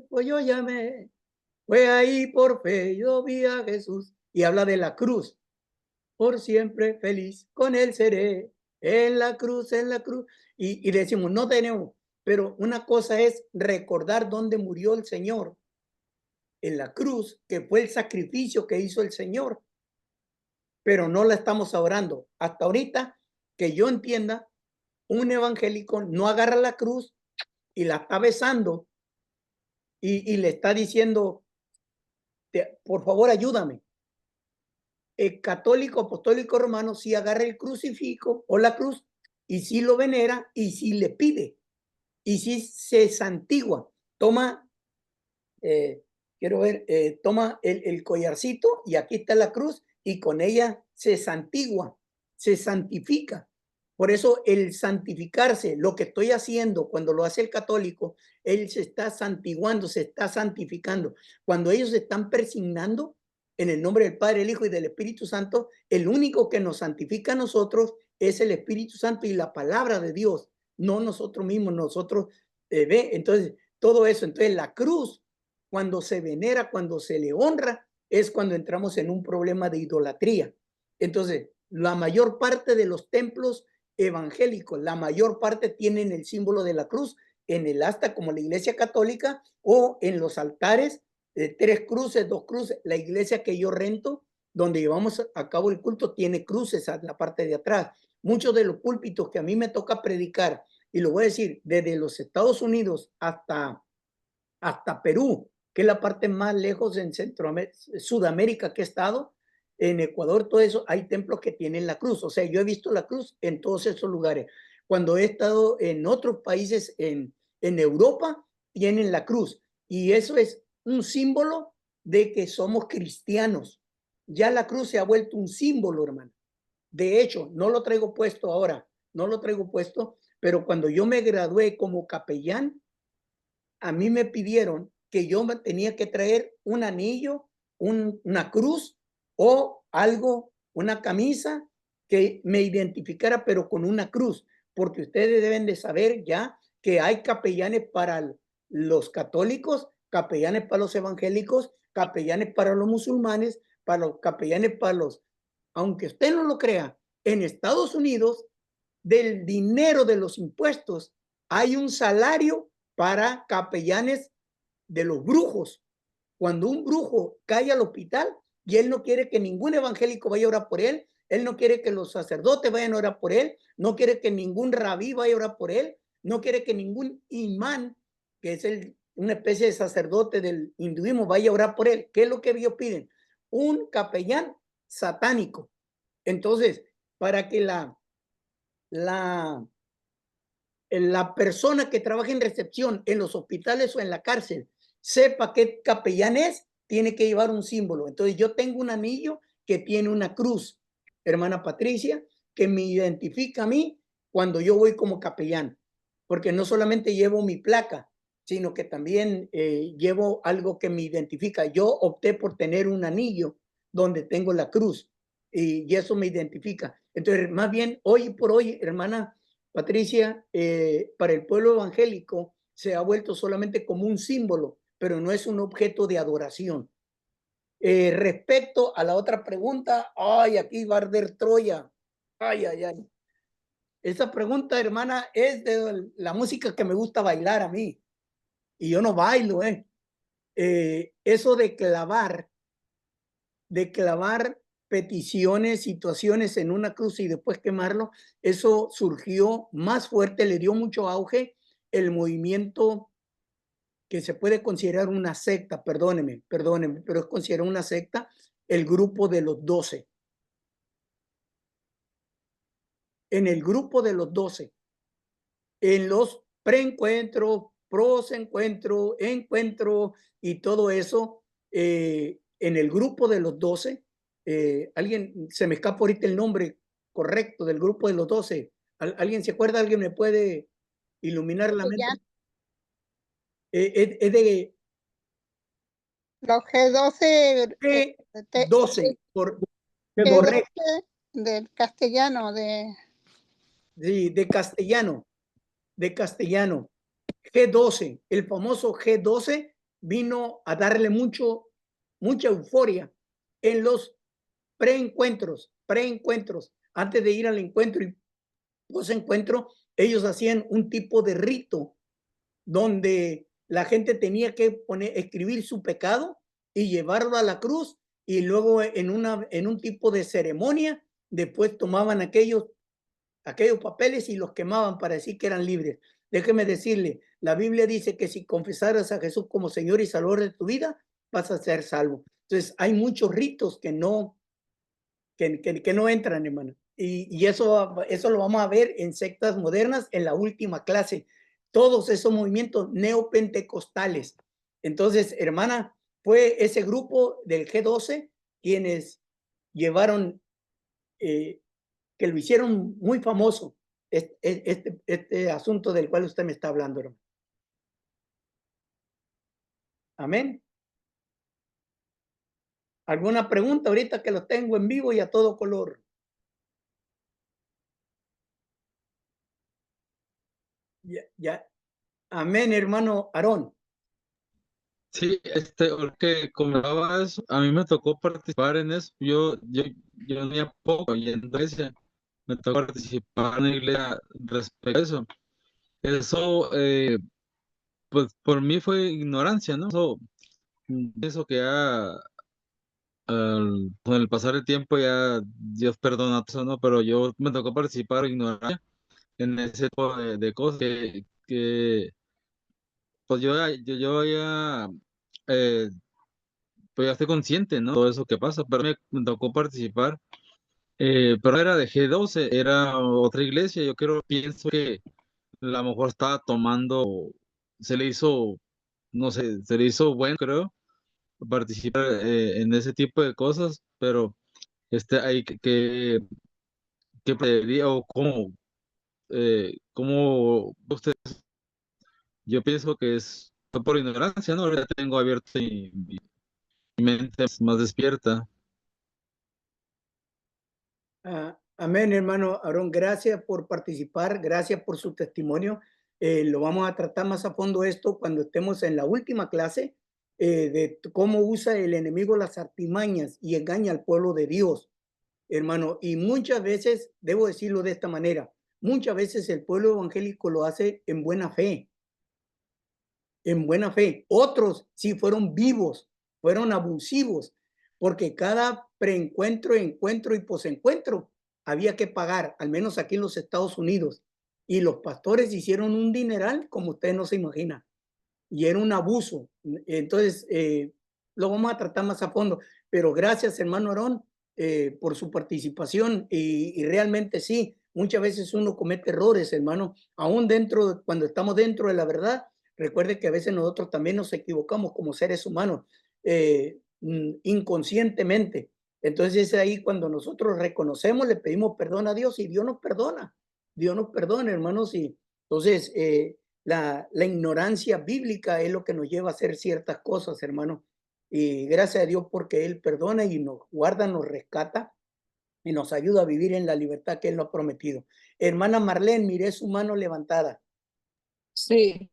A: pues yo llamé, fue ahí por fe, yo vi a Jesús, y habla de la cruz, por siempre feliz, con él seré, en la cruz, y decimos, no tenemos, pero una cosa es recordar dónde murió el Señor, en la cruz, que fue el sacrificio que hizo el Señor, pero no la estamos orando. Hasta ahorita, que yo entienda, un evangélico no agarra la cruz y la está besando y le está diciendo, por favor, ayúdame. El católico apostólico romano sí agarra el crucifijo o la cruz y sí lo venera y sí le pide y sí se santigua. Toma, toma el collarcito y aquí está la cruz y con ella se santigua, se santifica. Por eso el santificarse, lo que estoy haciendo cuando lo hace el católico, él se está santiguando, se está santificando. Cuando ellos se están persignando, en el nombre del Padre, el Hijo y del Espíritu Santo. El único que nos santifica a nosotros es el Espíritu Santo y la palabra de Dios, no nosotros mismos. Nosotros, entonces, todo eso. Entonces, la cruz, cuando se venera, cuando se le honra, es cuando entramos en un problema de idolatría. Entonces, la mayor parte de los templos evangélicos, la mayor parte tienen el símbolo de la cruz en el asta, como la Iglesia Católica, o en los altares, 3 cruces, 2 cruces. La iglesia que yo rento, donde llevamos a cabo el culto, tiene cruces en la parte de atrás. Muchos de los púlpitos que a mí me toca predicar, y lo voy a decir, desde los Estados Unidos hasta Perú, que es la parte más lejos en Sudamérica que he estado, en Ecuador, todo eso, hay templos que tienen la cruz. O sea, yo he visto la cruz en todos esos lugares. Cuando he estado en otros países en Europa, tienen la cruz. Y eso es un símbolo de que somos cristianos. Ya la cruz se ha vuelto un símbolo, hermano. De hecho, no lo traigo puesto ahora, no lo traigo puesto, pero cuando yo me gradué como capellán, a mí me pidieron que yo tenía que traer un anillo, una cruz o algo, una camisa que me identificara, pero con una cruz, porque ustedes deben de saber ya que hay capellanes para los católicos, capellanes para los evangélicos, capellanes para los musulmanes, para los capellanes para los, aunque usted no lo crea, en Estados Unidos, del dinero de los impuestos, hay un salario para capellanes de los brujos. Cuando un brujo cae al hospital y él no quiere que ningún evangélico vaya a orar por él, él no quiere que los sacerdotes vayan a orar por él, no quiere que ningún rabí vaya a orar por él, no quiere que ningún imán, que es una especie de sacerdote del hinduismo, vaya a orar por él. ¿Qué es lo que ellos piden? Un capellán satánico. Entonces, para que la persona que trabaja en recepción en los hospitales o en la cárcel sepa qué capellán es, tiene que llevar un símbolo. Entonces yo tengo un anillo que tiene una cruz, hermana Patricia, que me identifica a mí cuando yo voy como capellán, porque no solamente llevo mi placa, sino que también llevo algo que me identifica. Yo opté por tener un anillo donde tengo la cruz y eso me identifica. Entonces, más bien, hoy por hoy, hermana Patricia, para el pueblo evangélico se ha vuelto solamente como un símbolo, pero no es un objeto de adoración. Respecto a la otra pregunta, ay, aquí va a arder Troya. Ay, ay, ay. Esa pregunta, hermana, es de la música que me gusta bailar a mí. Y yo no bailo, eso de clavar peticiones, situaciones en una cruz y después quemarlo, eso surgió más fuerte, le dio mucho auge el movimiento que se puede considerar una secta, perdóneme, pero es considerado una secta, el grupo de los 12. En el grupo de los 12, en los preencuentros, prosencuentros, encuentro y todo eso, en el grupo de los 12, alguien, se me escapa ahorita el nombre correcto del grupo de los 12. ¿Alguien se acuerda? ¿Alguien me puede iluminar la mente? Es de
D: Los G12,
A: G12,
B: G12.
A: correcto,
D: del castellano,
A: sí, de castellano. G12, el famoso G12 vino a darle mucha euforia en los preencuentros, antes de ir al encuentro y posencuentro, ellos hacían un tipo de rito donde la gente tenía que escribir su pecado y llevarlo a la cruz y luego en un tipo de ceremonia, después tomaban aquellos papeles y los quemaban para decir que eran libres. Déjeme decirle, la Biblia dice que si confesaras a Jesús como Señor y Salvador de tu vida, vas a ser salvo. Entonces, hay muchos ritos que no entran, hermano. Y eso lo vamos a ver en sectas modernas en la última clase. Todos esos movimientos neopentecostales. Entonces, hermana, fue ese grupo del G12 quienes llevaron, que lo hicieron muy famoso, este asunto del cual usted me está hablando, hermano. Amén. ¿Alguna pregunta ahorita que los tengo en vivo y a todo color? Ya. Amén, hermano Aarón.
E: Sí, porque como hablaba eso, a mí me tocó participar en eso. Yo tenía poco y en iglesia me tocó participar en la iglesia respecto a eso. Eso, pues por mí fue ignorancia, ¿no? Eso que ya con el pasar del tiempo ya Dios perdona todo eso, ¿no? Pero yo me tocó participar ignorancia en ese tipo de cosas que pues yo ya eh, pues ya estoy consciente, ¿no? Todo eso que pasa, pero me tocó participar, pero era de G12, era otra iglesia, pienso que a lo mejor estaba tomando, se le hizo, no sé, se le hizo bueno, creo, participar en ese tipo de cosas, pero hay que prediría o cómo usted, yo pienso que fue por ignorancia, ¿no? Ahora tengo abierto mi mente más despierta.
A: Amén, hermano Aarón. Gracias por participar, gracias por su testimonio. Lo vamos a tratar más a fondo esto cuando estemos en la última clase de cómo usa el enemigo las artimañas y engaña al pueblo de Dios, hermano. Y muchas veces, debo decirlo de esta manera, muchas veces el pueblo evangélico lo hace en buena fe. En buena fe. Otros sí fueron vivos, fueron abusivos, porque cada preencuentro, encuentro y posencuentro había que pagar, al menos aquí en los Estados Unidos. Y los pastores hicieron un dineral como usted no se imagina. Y era un abuso. Entonces, lo vamos a tratar más a fondo. Pero gracias, hermano Aarón, por su participación. Y realmente sí, muchas veces uno comete errores, hermano, aún cuando estamos dentro de la verdad. Recuerde que a veces nosotros también nos equivocamos como seres humanos, inconscientemente. Entonces es ahí cuando nosotros reconocemos, le pedimos perdón a Dios y Dios nos perdona. Dios nos perdona, hermanos. Y entonces, la ignorancia bíblica es lo que nos lleva a hacer ciertas cosas, hermano. Y gracias a Dios porque Él perdona y nos guarda, nos rescata y nos ayuda a vivir en la libertad que Él nos ha prometido. Hermana Marlene, miré su mano levantada.
C: Sí,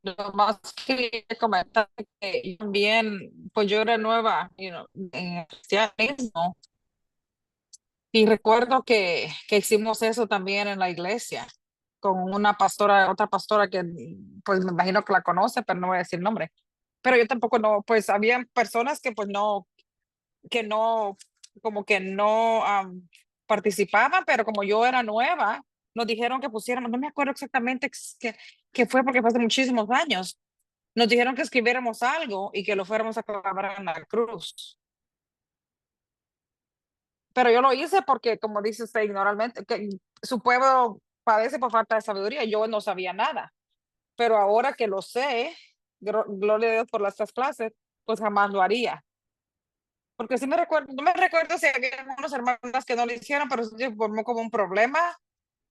C: lo más que quería comentar que yo también, pues yo era nueva, en el cristianismo, y recuerdo que hicimos eso también en la iglesia con una pastora, otra pastora que pues me imagino que la conoce, pero no voy a decir nombre. Pero yo tampoco no, pues habían personas que pues no, que no, como que no participaban, pero como yo era nueva, nos dijeron que pusiéramos, no me acuerdo exactamente que fue porque fue hace muchísimos años, nos dijeron que escribiéramos algo y que lo fuéramos a clavar en la cruz. Pero yo lo hice porque, como dice usted, ignoralmente, que su pueblo padece por falta de sabiduría, yo no sabía nada, pero ahora que lo sé, gloria a Dios por estas clases, pues jamás lo haría. Porque sí me recuerdo, no me recuerdo si había algunos hermanos que no lo hicieron, pero sí se formó como un problema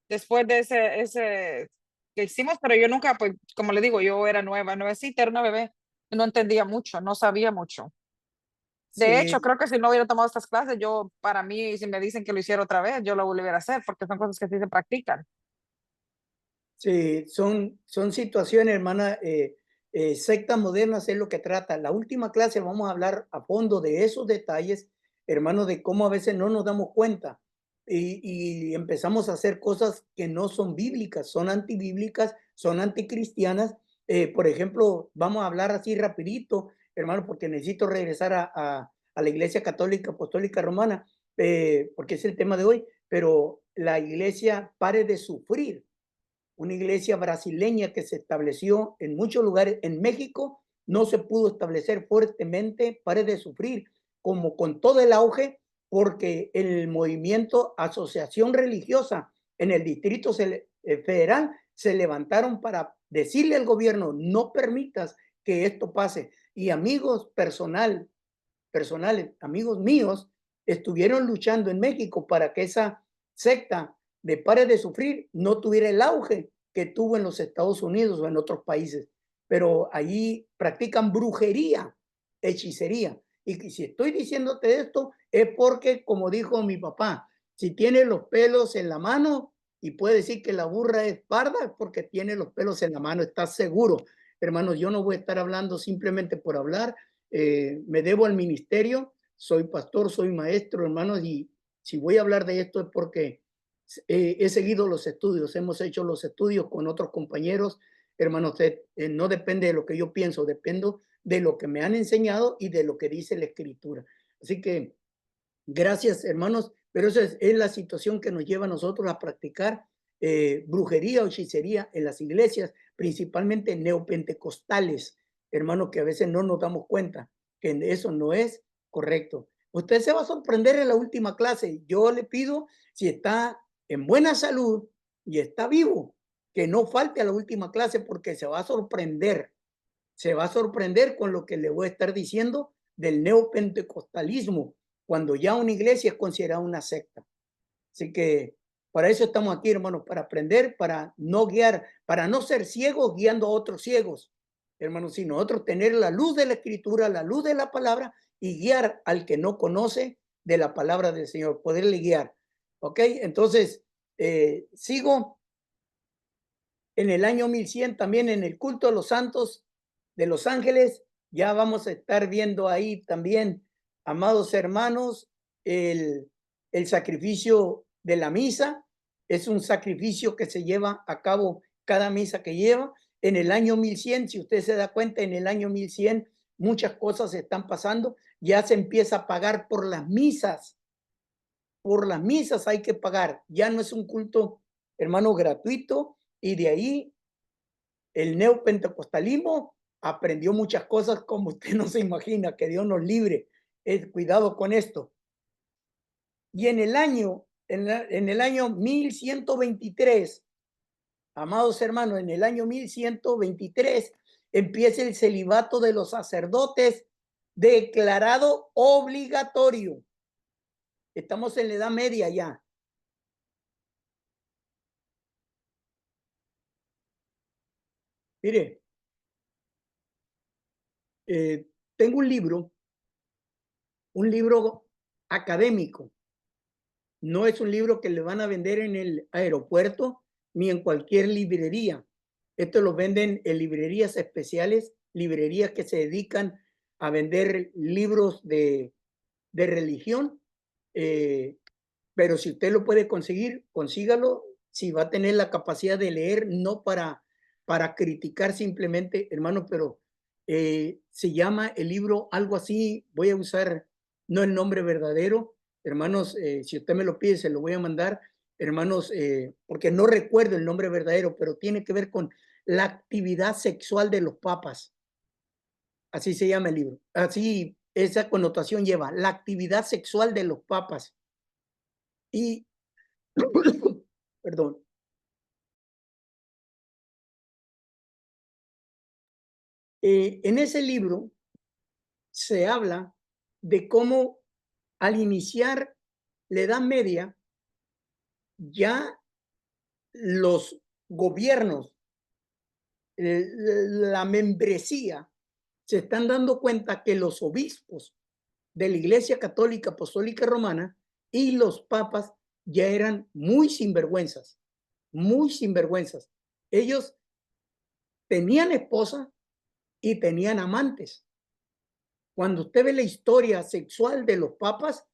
C: después de ese que hicimos, pero yo nunca, pues, como le digo, yo era nuevecita, era una bebé, no entendía mucho, no sabía mucho. De
A: Sí,
C: hecho, creo que si no hubiera tomado estas clases, para mí, si me dicen que lo hiciera otra vez, yo lo volviera a hacer, porque son cosas que sí se practican.
A: sí, son situaciones, hermana. Sectas modernas es lo que trata. La última clase vamos a hablar a fondo de esos detalles, hermano, de cómo a veces no nos damos cuenta y empezamos a hacer cosas que no son bíblicas, son antibíblicas, son anticristianas. Por ejemplo, vamos a hablar así rapidito, hermano, porque necesito regresar a la Iglesia Católica Apostólica Romana, porque es el tema de hoy, pero la iglesia pare de sufrir, una iglesia brasileña que se estableció en muchos lugares. En México no se pudo establecer fuertemente, pare de sufrir, como con todo el auge, porque el movimiento Asociación Religiosa en el Distrito Federal se levantaron para decirle al gobierno, no permitas que esto pase. Y amigos personales, amigos míos, estuvieron luchando en México para que esa secta de pare de sufrir no tuviera el auge que tuvo en los Estados Unidos o en otros países. Pero allí practican brujería, hechicería. Y que si estoy diciéndote esto es porque, como dijo mi papá, si tiene los pelos en la mano y puede decir que la burra es parda, es porque tiene los pelos en la mano, ¿estás seguro? Hermanos, yo no voy a estar hablando simplemente por hablar, me debo al ministerio, soy pastor, soy maestro, hermanos, y si voy a hablar de esto es porque he seguido los estudios, hemos hecho los estudios con otros compañeros, hermanos, no depende de lo que yo pienso, dependo de lo que me han enseñado y de lo que dice la Escritura. Así que gracias, hermanos, pero esa es la situación que nos lleva a nosotros a practicar brujería o hechicería en las iglesias, principalmente neopentecostales, hermanos, que a veces no nos damos cuenta que eso no es correcto. Usted se va a sorprender en la última clase. Yo le pido, si está en buena salud y está vivo, que no falte a la última clase porque se va a sorprender. Se va a sorprender con lo que le voy a estar diciendo del neopentecostalismo, cuando ya una iglesia es considerada una secta. Así que para eso estamos aquí, hermanos, para aprender, para no guiar, para no ser ciegos guiando a otros ciegos, hermanos, sino nosotros tener la luz de la Escritura, la luz de la palabra y guiar al que no conoce de la palabra del Señor, poderle guiar. ¿Ok? Entonces, sigo en el año 1100 también en el culto a los santos de los ángeles. Ya vamos a estar viendo ahí también, amados hermanos, el sacrificio de la misa. Es un sacrificio que se lleva a cabo cada misa que lleva. En el año 1100, si usted se da cuenta, en el año 1100 muchas cosas están pasando. Ya se empieza a pagar por las misas. Por las misas hay que pagar. Ya no es un culto, hermano, gratuito. Y de ahí el neopentecostalismo aprendió muchas cosas como usted no se imagina, que Dios nos libre. Cuidado con esto. Y en el año 1123, amados hermanos, en el año 1123 empieza el celibato de los sacerdotes declarado obligatorio. Estamos en la Edad Media ya. Mire, tengo un libro académico. No es un libro que le van a vender en el aeropuerto ni en cualquier librería. Esto lo venden en librerías especiales, librerías que se dedican a vender libros de religión. Pero si usted lo puede conseguir, consígalo. Si va a tener la capacidad de leer, no para criticar simplemente, hermano, pero se llama el libro algo así. Voy a usar no el nombre verdadero, hermanos, si usted me lo pide, se lo voy a mandar, hermanos, porque no recuerdo el nombre verdadero, pero tiene que ver con la actividad sexual de los papas. Así se llama el libro. Así, esa connotación lleva la actividad sexual de los papas. Y, perdón. En ese libro se habla de cómo al iniciar la Edad Media, ya los gobiernos, la membresía, se están dando cuenta que los obispos de la Iglesia Católica Apostólica Romana y los papas ya eran muy sinvergüenzas, muy sinvergüenzas. Ellos tenían esposa y tenían amantes. Cuando usted ve la historia sexual de los papas,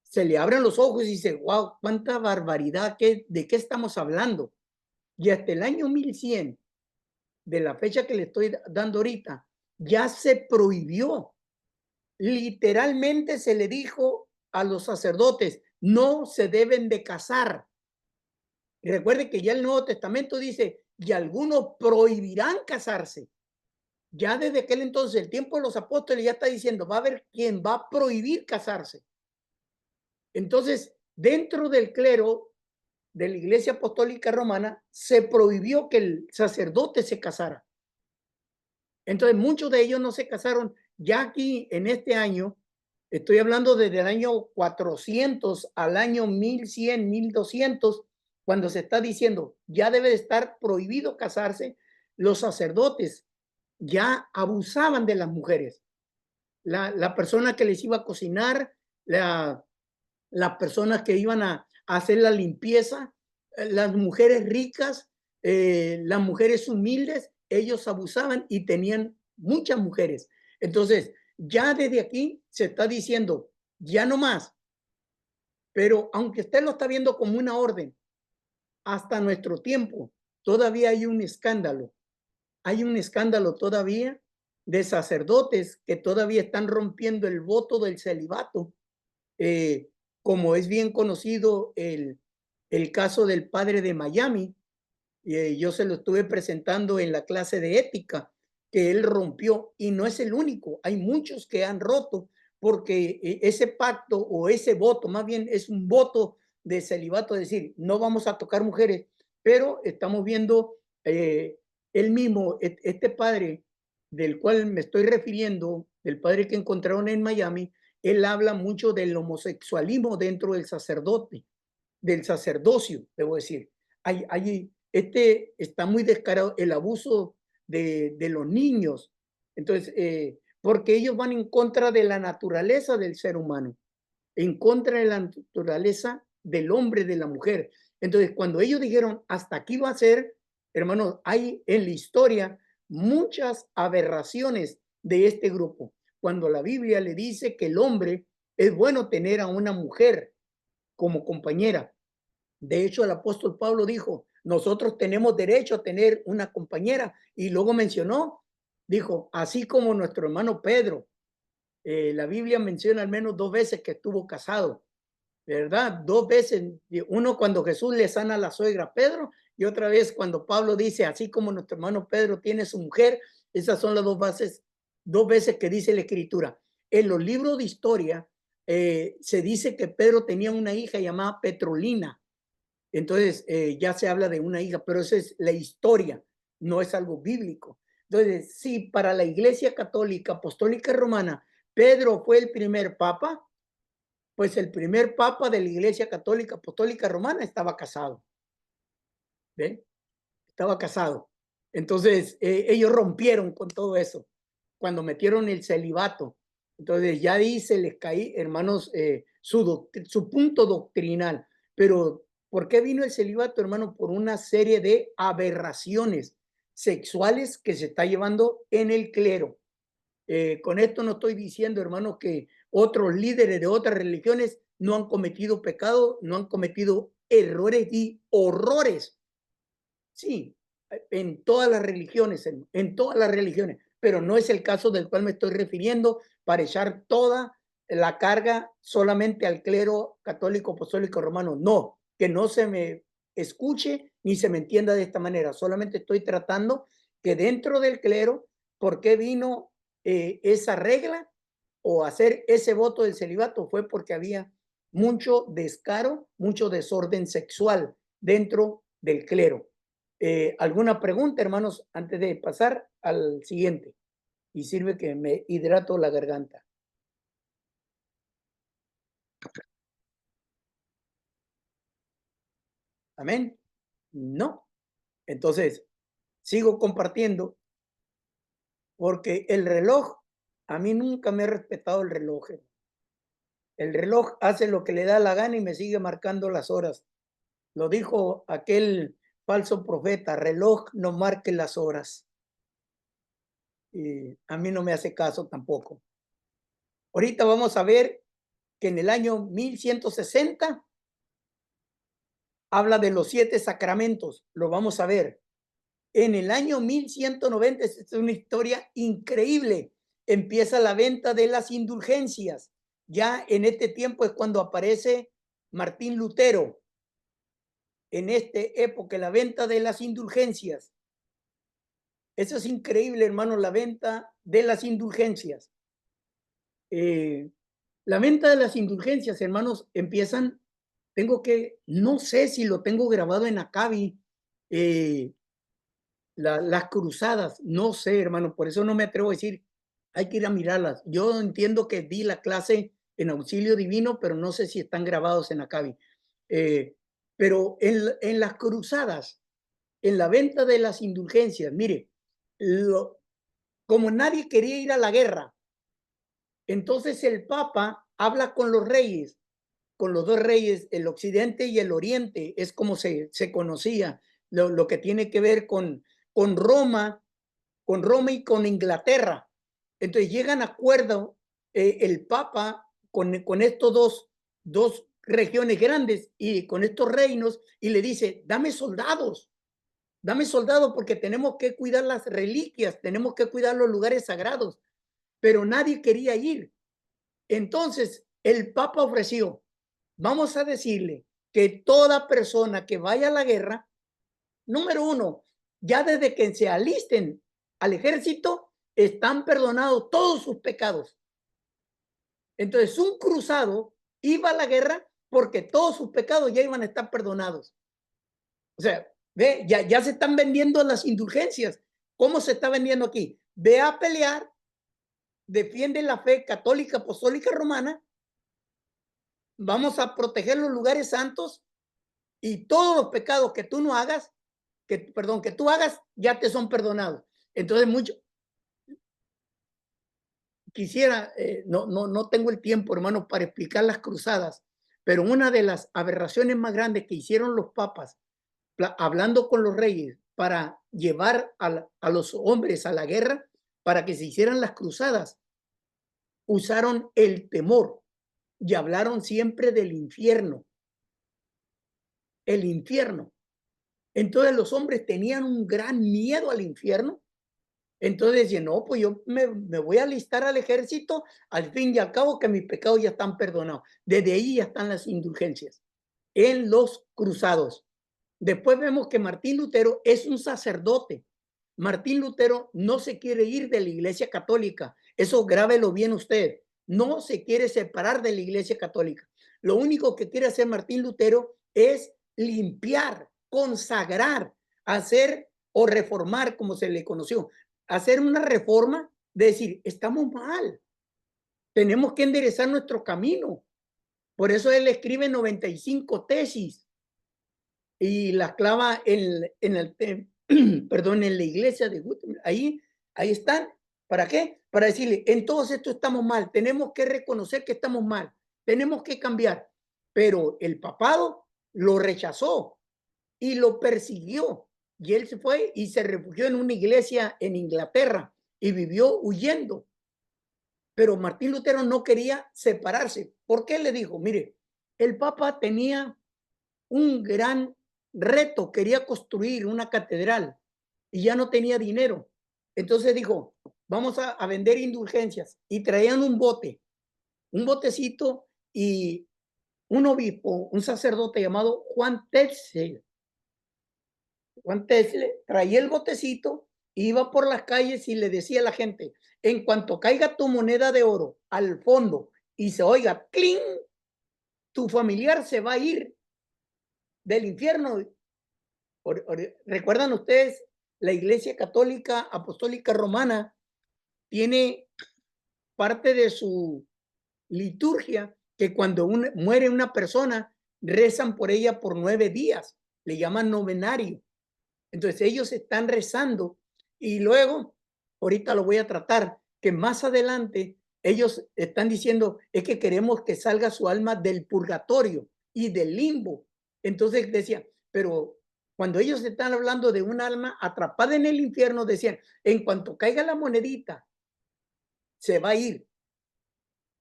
A: se le abren los ojos y dice, wow, cuánta barbaridad, ¿de qué estamos hablando? Y hasta el año 1100, de la fecha que le estoy dando ahorita, ya se prohibió. Literalmente se le dijo a los sacerdotes, no se deben de casar. Y recuerde que ya el Nuevo Testamento dice, y algunos prohibirán casarse. Ya desde aquel entonces, el tiempo de los apóstoles, ya está diciendo, va a haber quien va a prohibir casarse. Entonces, dentro del clero de la Iglesia Apostólica Romana, se prohibió que el sacerdote se casara. Entonces, muchos de ellos no se casaron. Ya aquí, en este año, estoy hablando desde el año 400 al año 1100, 1200, cuando se está diciendo, ya debe de estar prohibido casarse, los sacerdotes ya abusaban de las mujeres. la persona que les iba a cocinar, las personas que iban a hacer la limpieza, las mujeres ricas, las mujeres humildes, ellos abusaban y tenían muchas mujeres. Entonces, ya desde aquí se está diciendo, ya no más. Pero aunque usted lo está viendo como una orden, hasta nuestro tiempo, todavía hay un escándalo. Hay un escándalo todavía de sacerdotes que todavía están rompiendo el voto del celibato. Como es bien conocido el caso del padre de Miami, yo se lo estuve presentando en la clase de ética, que él rompió, y no es el único, hay muchos que han roto, porque ese pacto o ese voto, más bien es un voto de celibato, es decir, no vamos a tocar mujeres, pero estamos viendo él mismo, este padre del cual me estoy refiriendo, el padre que encontraron en Miami, él habla mucho del homosexualismo dentro del sacerdote, del sacerdocio, debo decir. Está muy descarado el abuso de los niños. Entonces, porque ellos van en contra de la naturaleza del ser humano, en contra de la naturaleza del hombre, de la mujer. Entonces, cuando ellos dijeron, hasta aquí va a ser, hermanos, hay en la historia muchas aberraciones de este grupo. Cuando la Biblia le dice que el hombre es bueno tener a una mujer como compañera. De hecho, el apóstol Pablo dijo, nosotros tenemos derecho a tener una compañera. Y luego mencionó, dijo, así como nuestro hermano Pedro. La Biblia menciona al menos 2 veces que estuvo casado, ¿verdad? 2 veces, uno cuando Jesús le sana a la suegra a Pedro y otra vez cuando Pablo dice, así como nuestro hermano Pedro tiene su mujer. Esas son las 2 veces que dice la escritura. En los libros de historia se dice que Pedro tenía una hija llamada Petrolina. Entonces ya se habla de una hija, pero esa es la historia, no es algo bíblico. Entonces, si para la Iglesia Católica Apostólica Romana Pedro fue el primer papa, pues el primer papa de la Iglesia Católica Apostólica Romana estaba casado. ¿Ven? Estaba casado. Entonces, ellos rompieron con todo eso cuando metieron el celibato. Entonces, ya ahí se les caí, hermanos, su punto doctrinal. Pero, ¿por qué vino el celibato, hermano? Por una serie de aberraciones sexuales que se está llevando en el clero. Con esto no estoy diciendo, hermanos, que otros líderes de otras religiones no han cometido pecado, no han cometido errores y horrores. Sí, en todas las religiones, en todas las religiones, pero no es el caso del cual me estoy refiriendo para echar toda la carga solamente al clero católico apostólico romano. No, que no se me escuche ni se me entienda de esta manera. Solamente estoy tratando que dentro del clero, ¿por qué vino esa regla o hacer ese voto del celibato? Fue porque había mucho descaro, mucho desorden sexual dentro del clero. ¿Alguna pregunta, hermanos, antes de pasar al siguiente? Y sirve que me hidrato la garganta. Amén. No. Entonces, sigo compartiendo porque el reloj, a mí nunca me ha respetado el reloj. El reloj hace lo que le da la gana y me sigue marcando las horas. Lo dijo aquel falso profeta, reloj no marque las horas. Y a mí no me hace caso tampoco. Ahorita vamos a ver que en el año 1160 habla de los 7 sacramentos. Lo vamos a ver. En el año 1190, es una historia increíble, empieza la venta de las indulgencias. Ya en este tiempo es cuando aparece Martín Lutero. En esta época, la venta de las indulgencias. Eso es increíble, hermano, la venta de las indulgencias. La venta de las indulgencias, hermanos, empiezan, no sé si lo tengo grabado en Acabi, las cruzadas, no sé, hermano, por eso no me atrevo a decir, hay que ir a mirarlas. Yo entiendo que di la clase en Auxilio Divino, pero no sé si están grabados en Acabi. Pero en las cruzadas, en la venta de las indulgencias, mire, como nadie quería ir a la guerra, Entonces el Papa habla con los reyes, con los dos reyes, el occidente y el oriente, es como se conocía, lo que tiene que ver con Roma y con Inglaterra. Entonces llegan a acuerdo el Papa con estos dos regiones grandes y con estos reinos, y le dice, dame soldados porque tenemos que cuidar las reliquias, tenemos que cuidar los lugares sagrados, pero nadie quería ir. Entonces el Papa ofreció, vamos a decirle que toda persona que vaya a la guerra, número uno, ya desde que se alisten al ejército, están perdonados todos sus pecados. Entonces, un cruzado iba a la guerra porque todos sus pecados ya iban a estar perdonados. O sea, ve, ya se están vendiendo las indulgencias. ¿Cómo se está vendiendo aquí? Ve a pelear, defiende la fe católica, apostólica, romana, vamos a proteger los lugares santos y todos los pecados que tú no hagas, que tú hagas, ya te son perdonados. Entonces, mucho quisiera, no tengo el tiempo, hermano, para explicar las cruzadas, pero una de las aberraciones más grandes que hicieron los papas, hablando con los reyes para llevar a los hombres a la guerra, para que se hicieran las cruzadas, usaron el temor y hablaron siempre del infierno. El infierno. Entonces los hombres tenían un gran miedo al infierno. Entonces decían, no, pues yo me voy a alistar al ejército, al fin y al cabo que mis pecados ya están perdonados. Desde ahí ya están las indulgencias en los cruzados. Después vemos que Martín Lutero es un sacerdote. Martín Lutero no se quiere ir de la Iglesia Católica. Eso grábelo bien usted. No se quiere separar de la Iglesia Católica. Lo único que quiere hacer Martín Lutero es limpiar, consagrar, hacer o reformar, como se le conoció, hacer una reforma de decir, estamos mal, tenemos que enderezar nuestro camino. Por eso él escribe 95 tesis y las clava en la iglesia de Gutenberg. Ahí están. ¿Para qué? Para decirle, en todo esto estamos mal, tenemos que reconocer que estamos mal, tenemos que cambiar. Pero el papado lo rechazó y lo persiguió. Y él se fue y se refugió en una iglesia en Inglaterra y vivió huyendo. Pero Martín Lutero no quería separarse. ¿Por qué? Le dijo, mire, el Papa tenía un gran reto, quería construir una catedral y ya no tenía dinero. Entonces dijo, vamos a vender indulgencias, y traían un botecito, y un obispo, un sacerdote llamado Juan Tetzel traía el botecito, iba por las calles y le decía a la gente, en cuanto caiga tu moneda de oro al fondo y se oiga cling, tu familiar se va a ir del infierno. ¿Recuerdan ustedes? La Iglesia Católica Apostólica Romana tiene parte de su liturgia que cuando muere una persona, rezan por ella por 9 días, le llaman novenario. Entonces ellos están rezando y luego, ahorita lo voy a tratar, que más adelante ellos están diciendo, es que queremos que salga su alma del purgatorio y del limbo. Entonces decían, pero cuando ellos están hablando de un alma atrapada en el infierno, decían, en cuanto caiga la monedita, se va a ir.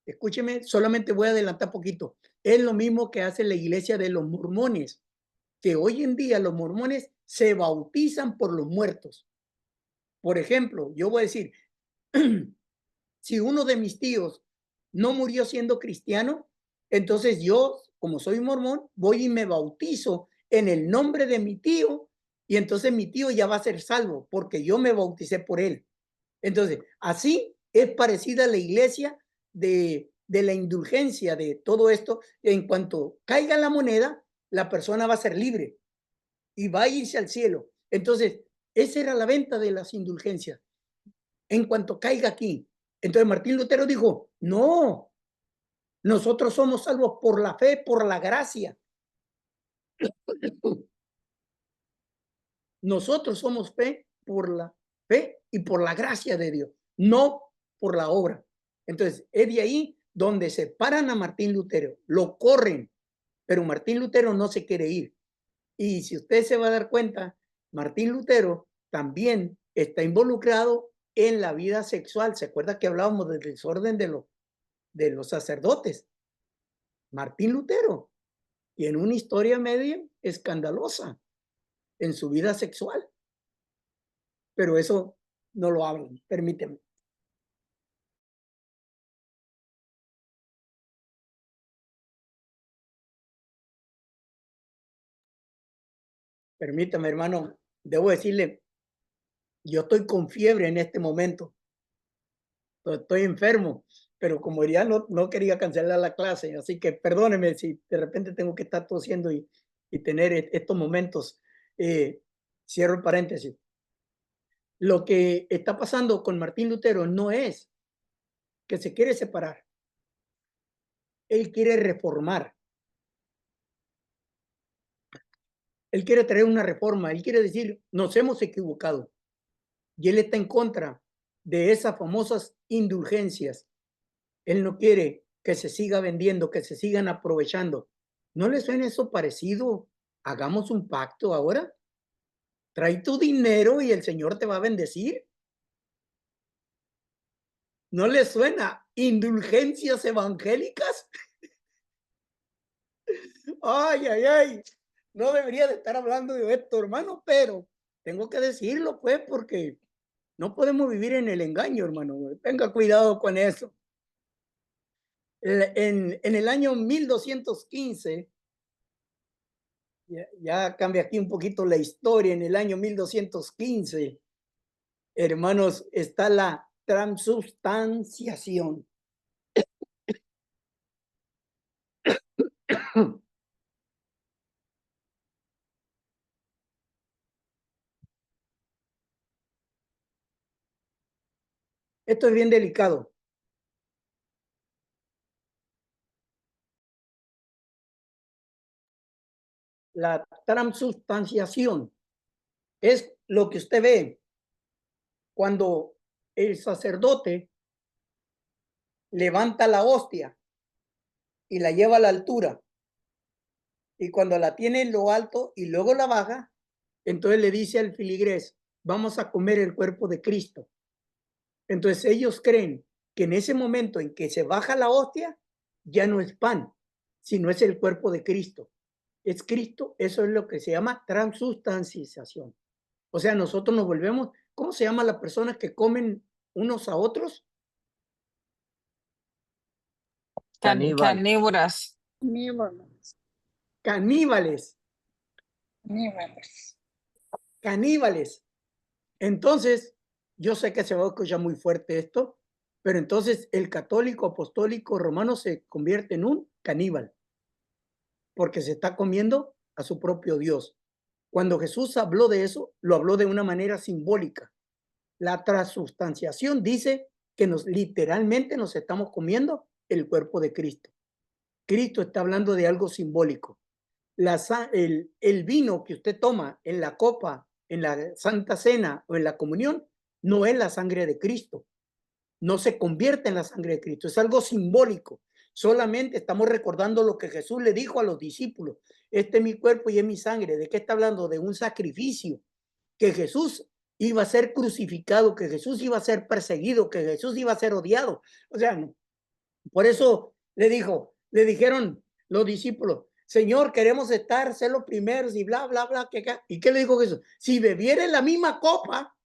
A: Escúcheme, solamente voy a adelantar poquito. Es lo mismo que hace la iglesia de los mormones, que hoy en día los mormones se bautizan por los muertos. Por ejemplo, yo voy a decir, si uno de mis tíos no murió siendo cristiano, entonces yo, como soy mormón, voy y me bautizo en el nombre de mi tío, y entonces mi tío ya va a ser salvo porque yo me bauticé por él. Entonces, así es parecida a la iglesia de la indulgencia, de todo esto. En cuanto caiga la moneda, la persona va a ser libre y va a irse al cielo. Entonces, esa era la venta de las indulgencias. En cuanto caiga aquí. Entonces Martín Lutero dijo, no, nosotros somos salvos por la fe, por la gracia. Nosotros somos fe por la fe y por la gracia de Dios, no por la obra. Entonces, es de ahí donde separan a Martín Lutero, lo corren, pero Martín Lutero no se quiere ir. Y si usted se va a dar cuenta, Martín Lutero también está involucrado en la vida sexual. ¿Se acuerda que hablábamos del desorden de los sacerdotes? Martín Lutero tiene una historia media escandalosa en su vida sexual. Pero eso no lo hablan, permíteme. Permítame, hermano, debo decirle, yo estoy con fiebre en este momento. Estoy enfermo, pero como ya no quería cancelar la clase, así que perdóneme si de repente tengo que estar tosiendo y tener estos momentos. Cierro el paréntesis. Lo que está pasando con Martín Lutero no es que se quiere separar. Él quiere reformar. Él quiere traer una reforma. Él quiere decir, nos hemos equivocado. Y él está en contra de esas famosas indulgencias. Él no quiere que se siga vendiendo, que se sigan aprovechando. ¿No le suena eso parecido? Hagamos un pacto ahora. Trae tu dinero y el Señor te va a bendecir. ¿No le suena indulgencias evangélicas? Ay, ay, ay. No debería de estar hablando de esto, hermano, pero tengo que decirlo, pues, porque no podemos vivir en el engaño, hermano. Tenga cuidado con eso. En el año 1215, ya cambia aquí un poquito la historia, en el año 1215, hermanos, está la transubstanciación. Esto es bien delicado. La transubstanciación es lo que usted ve cuando el sacerdote levanta la hostia y la lleva a la altura. Y cuando la tiene en lo alto y luego la baja, entonces le dice al filigrés, vamos a comer el cuerpo de Cristo. Entonces ellos creen que en ese momento en que se baja la hostia, ya no es pan, sino es el cuerpo de Cristo. Es Cristo, eso es lo que se llama transubstanciación. O sea, nosotros nos volvemos, ¿cómo se llama las personas que comen unos a otros?
C: Canívoras.
A: Caníbales. Caníbales. Entonces, yo sé que se va a escuchar muy fuerte esto, pero entonces el católico apostólico romano se convierte en un caníbal, porque se está comiendo a su propio Dios. Cuando Jesús habló de eso, lo habló de una manera simbólica. La transubstanciación dice que literalmente nos estamos comiendo el cuerpo de Cristo. Cristo está hablando de algo simbólico. El vino que usted toma en la copa, en la Santa Cena o en la comunión, no es la sangre de Cristo. No se convierte en la sangre de Cristo. Es algo simbólico. Solamente estamos recordando lo que Jesús le dijo a los discípulos. Este es mi cuerpo y es mi sangre. ¿De qué está hablando? De un sacrificio. Que Jesús iba a ser crucificado, que Jesús iba a ser perseguido, que Jesús iba a ser odiado. O sea, por eso le dijeron los discípulos, Señor, queremos ser los primeros y bla, bla, bla. ¿Y qué le dijo Jesús? Si bebieren la misma copa,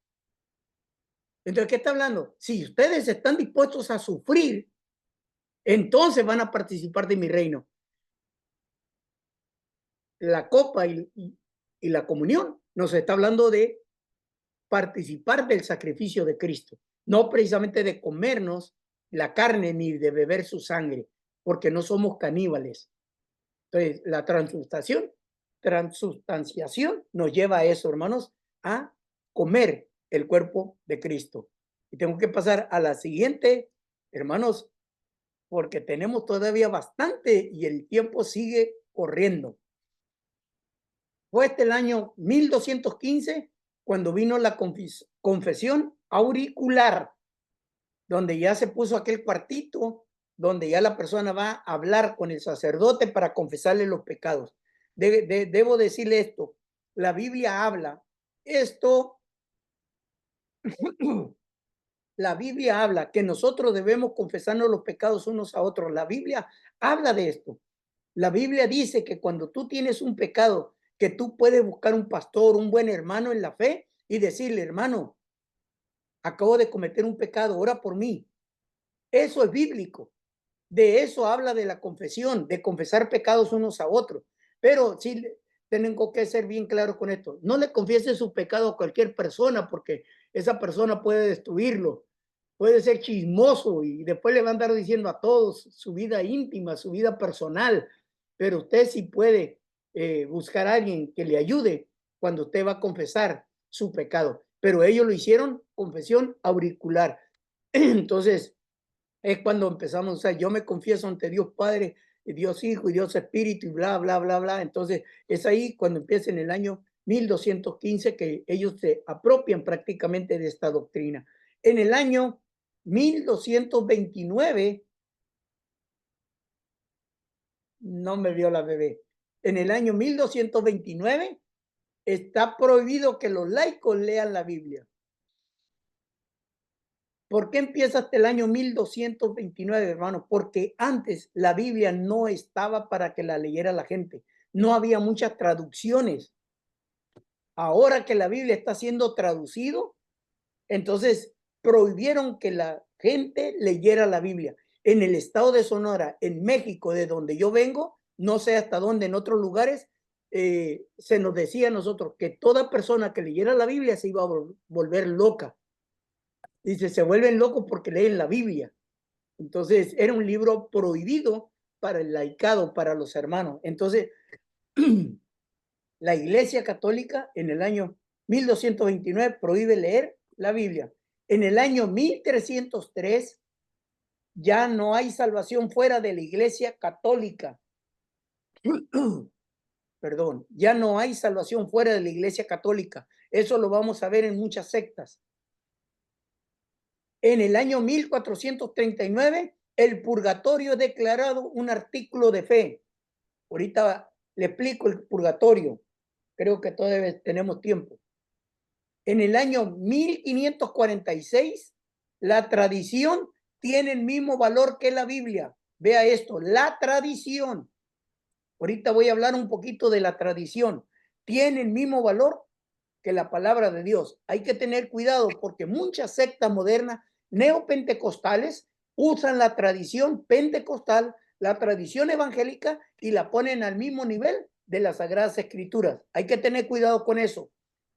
A: entonces, ¿qué está hablando? Si ustedes están dispuestos a sufrir, entonces van a participar de mi reino. La copa y la comunión nos está hablando de participar del sacrificio de Cristo, no precisamente de comernos la carne ni de beber su sangre, porque no somos caníbales. Entonces, la transubstanciación nos lleva a eso, hermanos, a comer el cuerpo de Cristo. Y tengo que pasar a la siguiente, hermanos, porque tenemos todavía bastante y el tiempo sigue corriendo. Fue el año 1215 cuando vino la confesión auricular. donde ya se puso aquel cuartito, donde ya la persona va a hablar con el sacerdote para confesarle los pecados. Debo decirle esto, la Biblia habla, esto, la Biblia habla que nosotros debemos confesarnos los pecados unos a otros. La Biblia habla de esto. La Biblia dice que cuando tú tienes un pecado, que tú puedes buscar un pastor, un buen hermano en la fe y decirle, hermano, acabo de cometer un pecado, ora por mí. Eso es bíblico. De eso habla de la confesión, de confesar pecados unos a otros. Pero sí tengo que ser bien claro con esto. No le confiese su pecado a cualquier persona porque esa persona puede destruirlo. Puede ser chismoso y después le va a andar diciendo a todos su vida íntima, su vida personal. Pero usted sí puede buscar a alguien que le ayude cuando usted va a confesar su pecado. Pero ellos lo hicieron confesión auricular. Entonces, es cuando empezamos, o sea, yo me confieso ante Dios Padre, y Dios Hijo y Dios Espíritu y bla, bla, bla, bla. Entonces, es ahí cuando empieza en el año 1215 que ellos se apropian prácticamente de esta doctrina. En el año 1229, no me vio la bebé, en el año 1229 está prohibido que los laicos lean la Biblia. ¿Por qué empieza hasta el año 1229, hermano? Porque antes la Biblia no estaba para que la leyera la gente. No había muchas traducciones. Ahora que la Biblia está siendo traducido, entonces prohibieron que la gente leyera la Biblia. En el estado de Sonora, en México, de donde yo vengo, no sé hasta dónde, en otros lugares, se nos decía a nosotros que toda persona que leyera la Biblia se iba a volver loca. Dice, se vuelven locos porque leen la Biblia. Entonces, era un libro prohibido para el laicado, para los hermanos. Entonces, la Iglesia Católica en el año 1229 prohíbe leer la Biblia. En el año 1303 ya no hay salvación fuera de la Iglesia Católica. Perdón, ya no hay salvación fuera de la Iglesia Católica. Eso lo vamos a ver en muchas sectas. En el año 1439, el purgatorio es declarado un artículo de fe. Ahorita le explico el purgatorio. Creo que todavía tenemos tiempo. En el año 1546, la tradición tiene el mismo valor que la Biblia. Vea esto, la tradición. Ahorita voy a hablar un poquito de la tradición. Tiene el mismo valor que la palabra de Dios. Hay que tener cuidado porque muchas sectas modernas neopentecostales usan la tradición pentecostal, la tradición evangélica y la ponen al mismo nivel de las Sagradas Escrituras. Hay que tener cuidado con eso.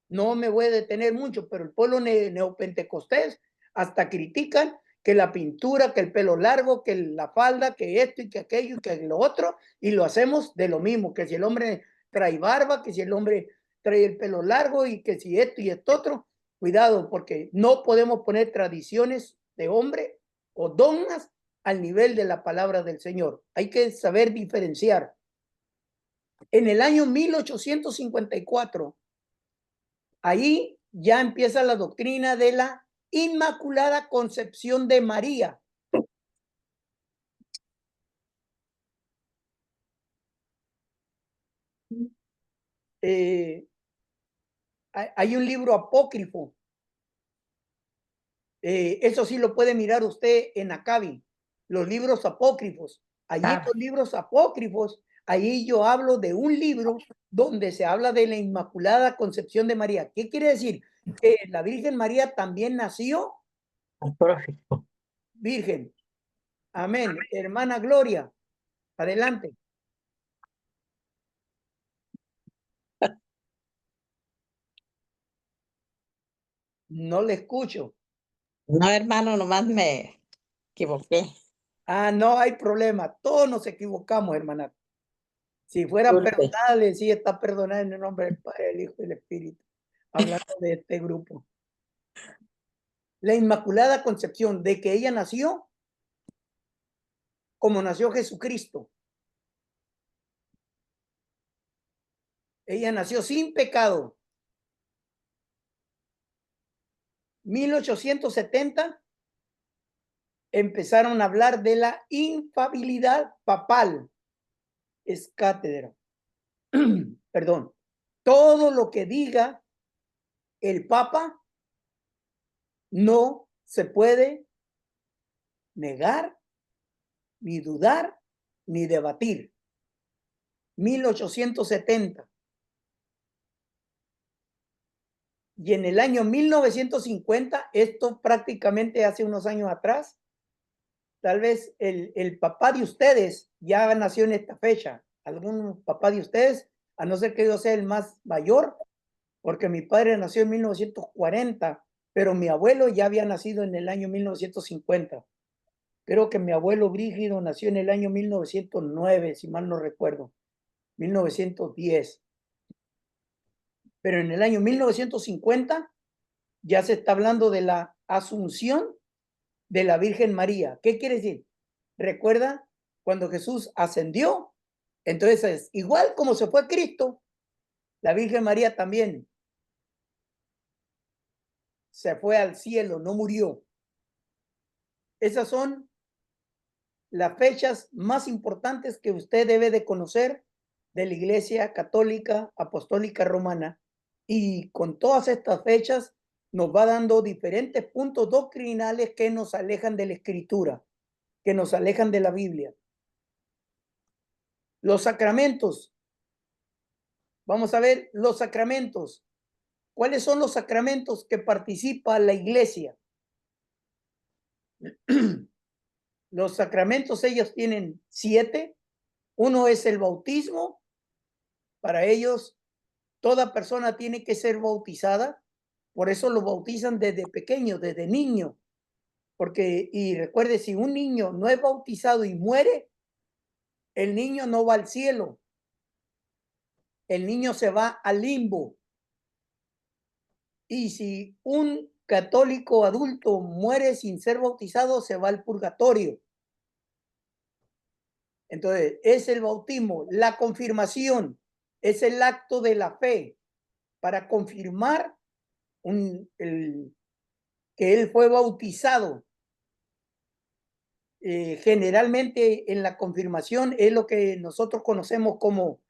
A: No me voy a detener mucho, pero el pueblo neopentecostés hasta critican que la pintura, que el pelo largo, que la falda, que esto y que aquello y que lo otro, y lo hacemos de lo mismo, que si el hombre trae barba, que si el hombre trae el pelo largo y que si esto y esto otro, cuidado, porque no podemos poner tradiciones de hombre o dogmas al nivel de la palabra del Señor. Hay que saber diferenciar. En el año 1854, ahí ya empieza la doctrina de la Inmaculada Concepción de María. Hay un libro apócrifo. Eso sí lo puede mirar usted en Acabi, los libros apócrifos. Allí los libros apócrifos, ahí yo hablo de un libro donde se habla de la Inmaculada Concepción de María. ¿Qué quiere decir? Que la Virgen María también nació virgen. Amén. Hermana Gloria, adelante. No le escucho.
F: No, hermano, nomás me equivoqué.
A: Ah, no hay problema. Todos nos equivocamos, hermana. Si fuera perdonable, sí está perdonada en el nombre del Padre, del Hijo y del Espíritu. Hablando de este grupo. La Inmaculada Concepción, de que ella nació como nació Jesucristo. Ella nació sin pecado. 1870 empezaron a hablar de la infalibilidad papal. Es cátedra. Perdón. Todo lo que diga el Papa no se puede negar, ni dudar, ni debatir. 1870. Y en el año 1950, esto prácticamente hace unos años atrás, tal vez el papá de ustedes ya nació en esta fecha. Algún papá de ustedes, a no ser que yo sea el más mayor, porque mi padre nació en 1940, pero mi abuelo ya había nacido en el año 1950. Creo que mi abuelo Brígido nació en el año 1909, si mal no recuerdo, 1910. Pero en el año 1950 ya se está hablando de la asunción de la Virgen María. ¿Qué quiere decir? Recuerda cuando Jesús ascendió, entonces igual como se fue Cristo, la Virgen María también se fue al cielo, no murió. Esas son las fechas más importantes que usted debe de conocer de la Iglesia Católica Apostólica Romana. Y con todas estas fechas nos va dando diferentes puntos doctrinales que nos alejan de la Escritura, que nos alejan de la Biblia. Los sacramentos. Vamos a ver los sacramentos. ¿Cuáles son los sacramentos que participa la Iglesia? Los sacramentos, ellos tienen 7. Uno es el bautismo. Para ellos, toda persona tiene que ser bautizada. Por eso lo bautizan desde pequeño, desde niño. Porque, y recuerde, si un niño no es bautizado y muere, el niño no va al cielo. El niño se va al limbo. Y si un católico adulto muere sin ser bautizado, se va al purgatorio. Entonces, es el bautismo. La confirmación es el acto de la fe para confirmar que él fue bautizado. Generalmente en la confirmación es lo que nosotros conocemos como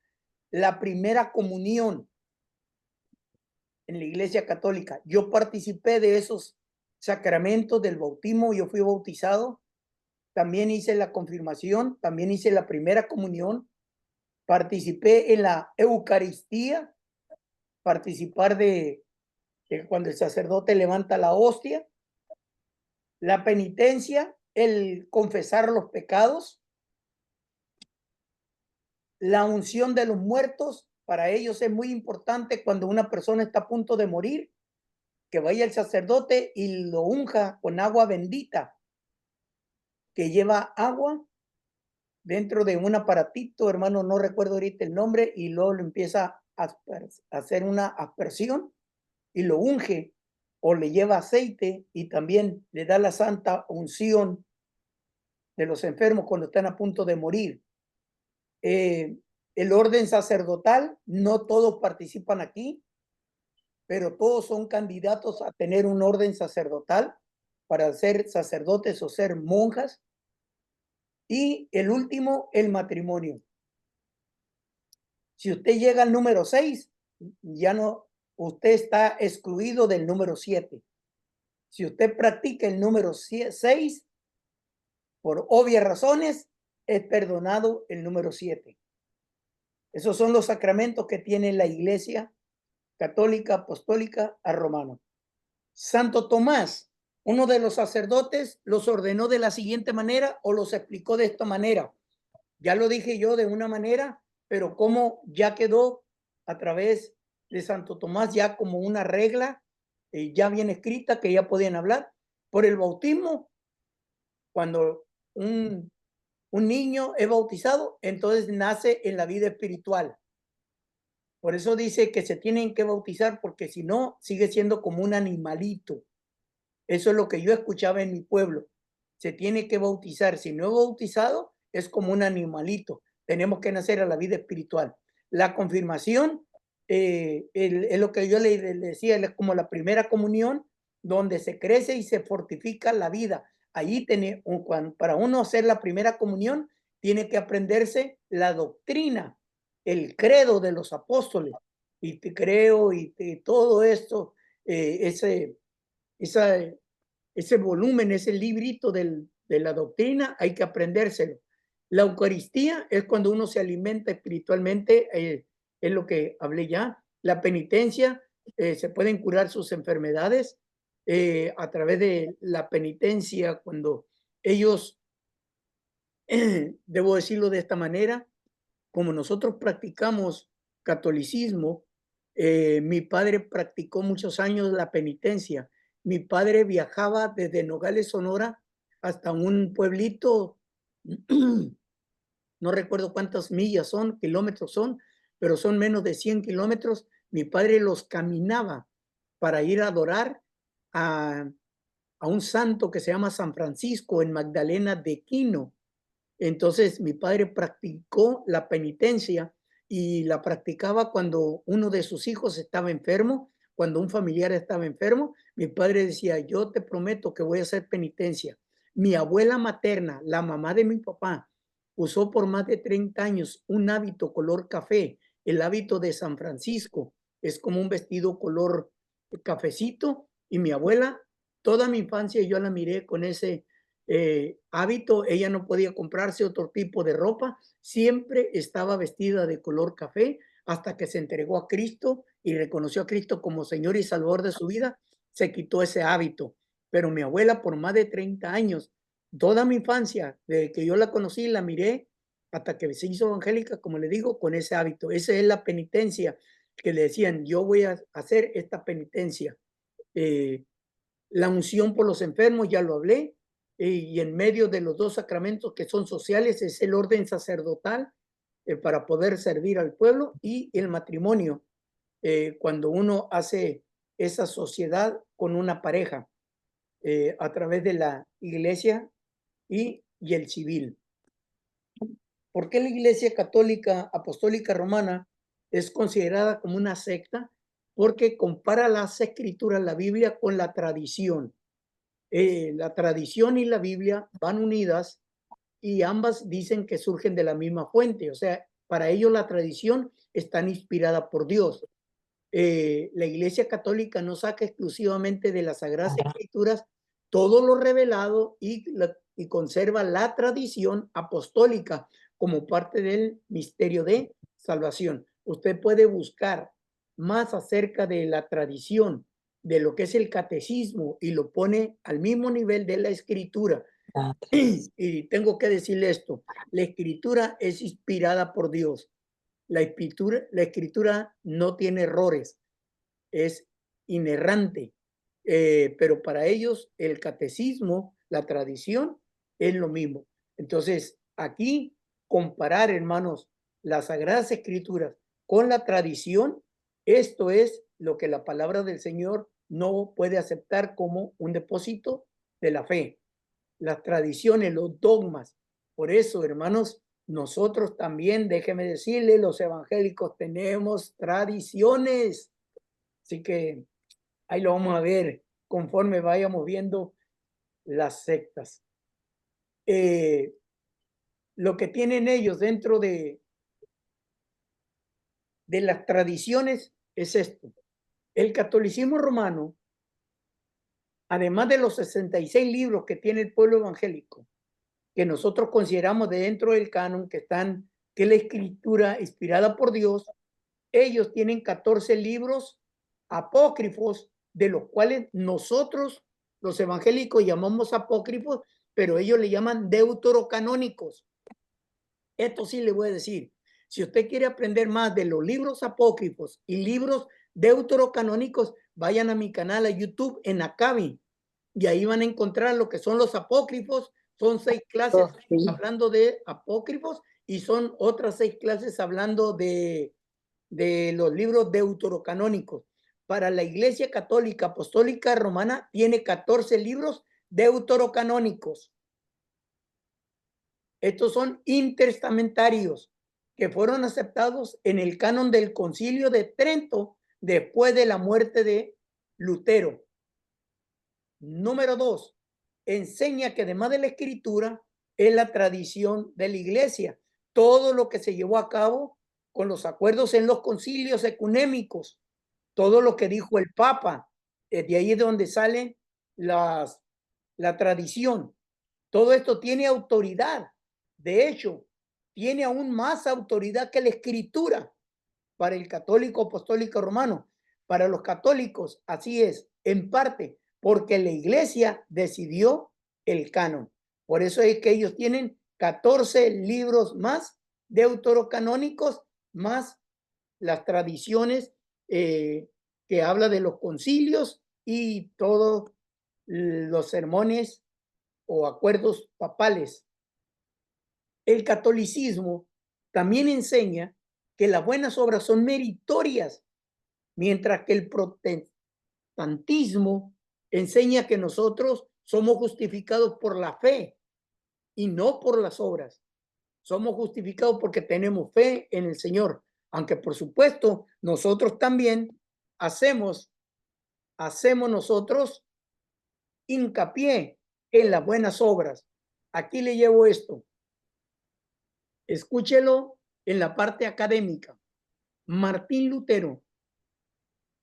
A: la primera comunión en la Iglesia Católica. Yo participé de esos sacramentos del bautismo, yo fui bautizado, también hice la confirmación, también hice la primera comunión, participé en la Eucaristía, participar de cuando el sacerdote levanta la hostia, la penitencia, el confesar los pecados, la unción de los muertos. Para ellos es muy importante cuando una persona está a punto de morir, que vaya el sacerdote y lo unja con agua bendita, que lleva agua dentro de un aparatito, hermano, no recuerdo ahorita el nombre, y luego lo empieza a hacer una aspersión y lo unge, o le lleva aceite y también le da la santa unción de los enfermos cuando están a punto de morir. El orden sacerdotal, no todos participan aquí, pero todos son candidatos a tener un orden sacerdotal para ser sacerdotes o ser monjas. Y el último, el matrimonio. Si usted llega al número 6, ya no, usted está excluido del número 7. Si usted practica el número 6, por obvias razones, es perdonado el número 7. Esos son los sacramentos que tiene la Iglesia Católica Apostólica a Romano. Santo Tomás, uno de los sacerdotes, los ordenó de la siguiente manera o los explicó de esta manera. Ya lo dije yo de una manera, pero como ya quedó a través de Santo Tomás ya como una regla ya bien escrita que ya podían hablar. Por el bautismo, cuando un niño es bautizado, entonces nace en la vida espiritual. Por eso dice que se tienen que bautizar, porque si no, sigue siendo como un animalito. Eso es lo que yo escuchaba en mi pueblo. Se tiene que bautizar. Si no es bautizado, es como un animalito. Tenemos que nacer a la vida espiritual. La confirmación es lo que yo le decía, es como la primera comunión, donde se crece y se fortifica la vida. Ahí para uno hacer la primera comunión, tiene que aprenderse la doctrina, el credo de los apóstoles. Y te creo y todo esto, ese volumen, ese librito de la doctrina, hay que aprendérselo. La Eucaristía es cuando uno se alimenta espiritualmente, es lo que hablé ya. La penitencia, se pueden curar sus enfermedades a través de la penitencia, cuando ellos, debo decirlo de esta manera, como nosotros practicamos catolicismo, mi padre practicó muchos años la penitencia. Mi padre viajaba desde Nogales, Sonora, hasta un pueblito, no recuerdo cuántas millas son, kilómetros son, pero son menos de 100 kilómetros. Mi padre los caminaba para ir a adorar a un santo que se llama San Francisco en Magdalena de Quino. Entonces mi padre practicó la penitencia y la practicaba cuando uno de sus hijos estaba enfermo, cuando un familiar estaba enfermo. Mi padre decía, yo te prometo que voy a hacer penitencia. Mi abuela materna, la mamá de mi papá, usó por más de 30 años un hábito color café, el hábito de San Francisco. Es como un vestido color cafecito, y mi abuela, toda mi infancia yo la miré con ese hábito. Ella no podía comprarse otro tipo de ropa, siempre estaba vestida de color café hasta que se entregó a Cristo y reconoció a Cristo como Señor y Salvador de su vida. Se quitó ese hábito. Pero mi abuela, por más de 30 años, toda mi infancia, desde que yo la conocí, la miré hasta que se hizo evangélica, como le digo, con ese hábito. Esa es la penitencia que le decían, yo voy a hacer esta penitencia. La unción por los enfermos, ya lo hablé, y en medio de los dos sacramentos que son sociales es el orden sacerdotal para poder servir al pueblo, y el matrimonio, cuando uno hace esa sociedad con una pareja a través de la iglesia y el civil. ¿Por qué la Iglesia Católica Apostólica Romana es considerada como una secta? Porque compara las escrituras, la Biblia, con la tradición. La tradición y la Biblia van unidas y ambas dicen que surgen de la misma fuente. O sea, para ellos la tradición está inspirada por Dios. La Iglesia Católica no saca exclusivamente de las Sagradas Escrituras todo lo revelado y conserva la tradición apostólica como parte del misterio de salvación. Usted puede buscar más acerca de la tradición, de lo que es el catecismo, y lo pone al mismo nivel de la escritura. Y tengo que decirle esto, la escritura es inspirada por Dios. La escritura no tiene errores, es inerrante, pero para ellos el catecismo, la tradición, es lo mismo. Entonces, aquí comparar, hermanos, las Sagradas Escrituras con la tradición, esto es lo que la palabra del Señor no puede aceptar como un depósito de la fe. Las tradiciones, los dogmas. Por eso, hermanos, nosotros también, déjeme decirle, los evangélicos tenemos tradiciones. Así que ahí lo vamos a ver conforme vayamos viendo las sectas. Lo que tienen ellos dentro de las tradiciones es esto. El catolicismo romano, además de los 66 libros que tiene el pueblo evangélico, que nosotros consideramos de dentro del canon, que es la escritura inspirada por Dios, ellos tienen 14 libros apócrifos, de los cuales nosotros, los evangélicos, llamamos apócrifos, pero ellos le llaman deuterocanónicos. Esto sí le voy a decir, si usted quiere aprender más de los libros apócrifos y libros deuterocanónicos, vayan a mi canal a YouTube en Acabi, y ahí van a encontrar lo que son los apócrifos. Son 6 clases hablando de apócrifos, y son otras 6 clases hablando de los libros deuterocanónicos. Para la Iglesia Católica Apostólica Romana tiene 14 libros deuterocanónicos. Estos son intertestamentarios que fueron aceptados en el canon del Concilio de Trento después de la muerte de Lutero. Número 2, enseña que además de la escritura es la tradición de la iglesia. Todo lo que se llevó a cabo con los acuerdos en los concilios ecuménicos, todo lo que dijo el Papa, de ahí es donde sale la tradición. Todo esto tiene autoridad. De hecho, tiene aún más autoridad que la escritura para el católico apostólico romano. Para los católicos, así es, en parte, porque la iglesia decidió el canon. Por eso es que ellos tienen 14 libros más deuterocanónicos, más las tradiciones que habla de los concilios y todos los sermones o acuerdos papales. El catolicismo también enseña que las buenas obras son meritorias, mientras que el protestantismo enseña que nosotros somos justificados por la fe y no por las obras. Somos justificados porque tenemos fe en el Señor, aunque por supuesto nosotros también hacemos nosotros hincapié en las buenas obras. Aquí le llevo esto. Escúchelo en la parte académica. Martín Lutero,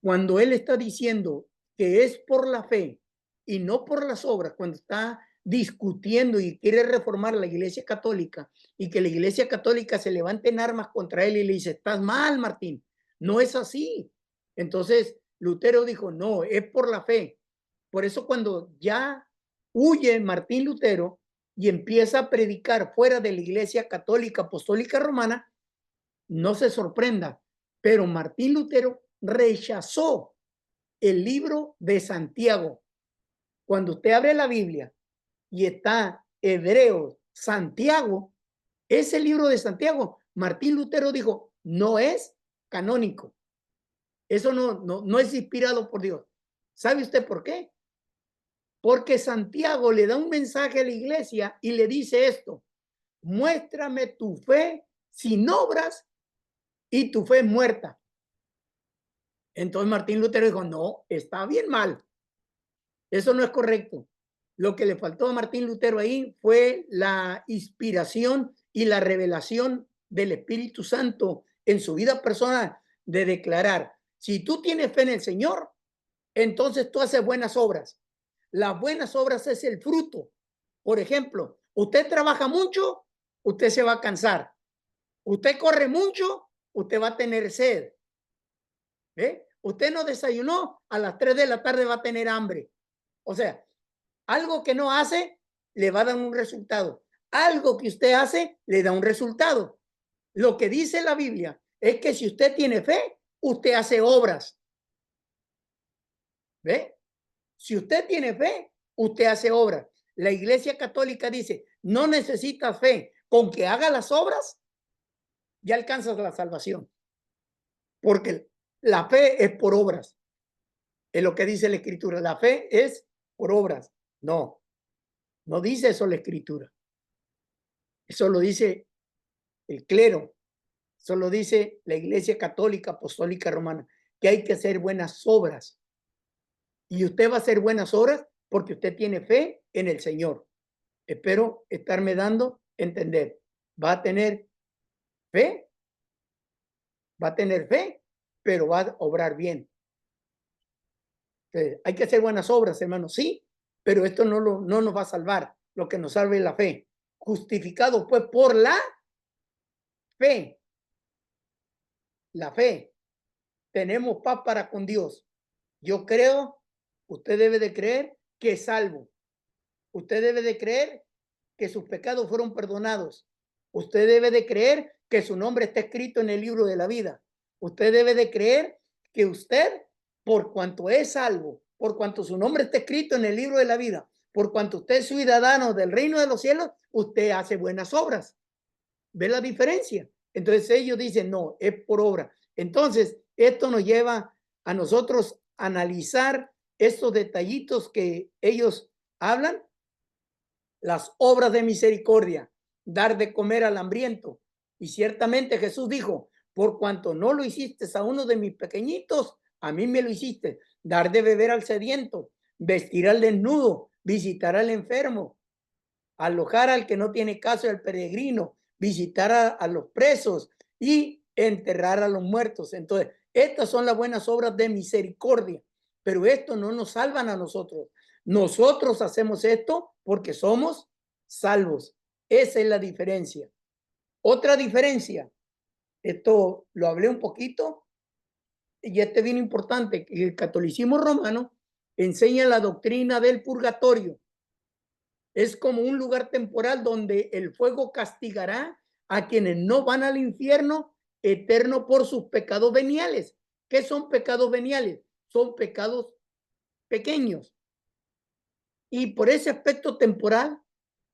A: cuando él está diciendo que es por la fe y no por las obras, cuando está discutiendo y quiere reformar la Iglesia Católica y que la Iglesia Católica se levante en armas contra él y le dice, estás mal, Martín, no es así. Entonces Lutero dijo, no, es por la fe. Por eso cuando ya huye Martín Lutero y empieza a predicar fuera de la Iglesia Católica Apostólica Romana, no se sorprenda, pero Martín Lutero rechazó el libro de Santiago. Cuando usted abre la Biblia y está Hebreos, Santiago, ese libro de Santiago, Martín Lutero dijo, no es canónico. Eso no es inspirado por Dios. ¿Sabe usted por qué? Porque Santiago le da un mensaje a la iglesia y le dice esto, muéstrame tu fe sin obras y tu fe es muerta. Entonces Martín Lutero dijo, no, está bien mal. Eso no es correcto. Lo que le faltó a Martín Lutero ahí fue la inspiración y la revelación del Espíritu Santo en su vida personal de declarar, si tú tienes fe en el Señor, entonces tú haces buenas obras. Las buenas obras es el fruto. Por ejemplo, usted trabaja mucho, usted se va a cansar. Usted corre mucho, usted va a tener sed. Usted no desayunó, a las 3 de la tarde va a tener hambre. O sea, algo que no hace, le va a dar un resultado. Algo que usted hace, le da un resultado. Lo que dice la Biblia es que si usted tiene fe, usted hace obras. ¿Ve? Si usted tiene fe, usted hace obras. La Iglesia Católica dice, no necesitas fe. Con que haga las obras, ya alcanzas la salvación. Porque la fe es por obras. Es lo que dice la Escritura. La fe es por obras. No dice eso la Escritura. Eso lo dice el clero. Eso lo dice la Iglesia Católica Apostólica Romana, que hay que hacer buenas obras. Y usted va a hacer buenas obras porque usted tiene fe en el Señor. Espero estarme dando a entender. Va a tener fe, pero va a obrar bien. Entonces, hay que hacer buenas obras, hermanos, sí, pero esto no nos va a salvar. Lo que nos salve es la fe. Justificado pues por la fe. La fe. Tenemos paz para con Dios. Yo creo, usted debe de creer que es salvo. Usted debe de creer que sus pecados fueron perdonados. Usted debe de creer que su nombre está escrito en el libro de la vida. Usted debe de creer que usted, por cuanto es salvo, por cuanto su nombre está escrito en el libro de la vida, por cuanto usted es ciudadano del reino de los cielos, usted hace buenas obras. ¿Ve la diferencia? Entonces ellos dicen, no, es por obra. Entonces, esto nos lleva a nosotros a analizar estos detallitos que ellos hablan. Las obras de misericordia, dar de comer al hambriento. Y ciertamente Jesús dijo, por cuanto no lo hiciste a uno de mis pequeñitos, a mí me lo hiciste. Dar de beber al sediento, vestir al desnudo, visitar al enfermo, alojar al que no tiene caso, al peregrino, visitar a los presos y enterrar a los muertos. Entonces, estas son las buenas obras de misericordia, pero esto no nos salvan a nosotros. Nosotros hacemos esto porque somos salvos. Esa es la diferencia. Otra diferencia, esto lo hablé un poquito, y este es bien importante, que el catolicismo romano enseña la doctrina del purgatorio. Es como un lugar temporal donde el fuego castigará a quienes no van al infierno eterno por sus pecados veniales. ¿Qué son pecados veniales? Son pecados pequeños. Y por ese aspecto temporal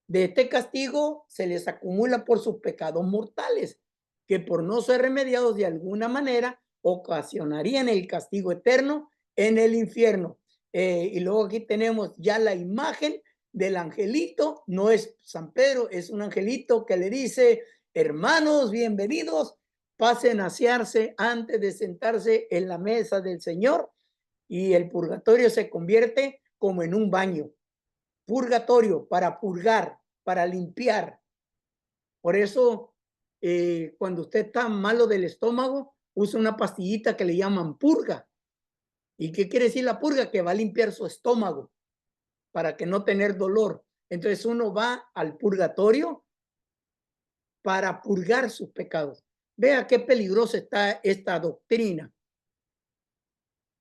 A: de este castigo se les acumula por sus pecados mortales, que por no ser remediados de alguna manera ocasionarían el castigo eterno en el infierno. Y luego aquí tenemos ya la imagen del angelito, no es San Pedro, es un angelito que le dice: hermanos, bienvenidos, pasen a asearse antes de sentarse en la mesa del Señor. Y el purgatorio se convierte como en un baño. Purgatorio, para purgar, para limpiar. Por eso, cuando usted está malo del estómago, usa una pastillita que le llaman purga. ¿Y qué quiere decir la purga? Que va a limpiar su estómago para que no tener dolor. Entonces uno va al purgatorio para purgar sus pecados. Vea qué peligrosa está esta doctrina.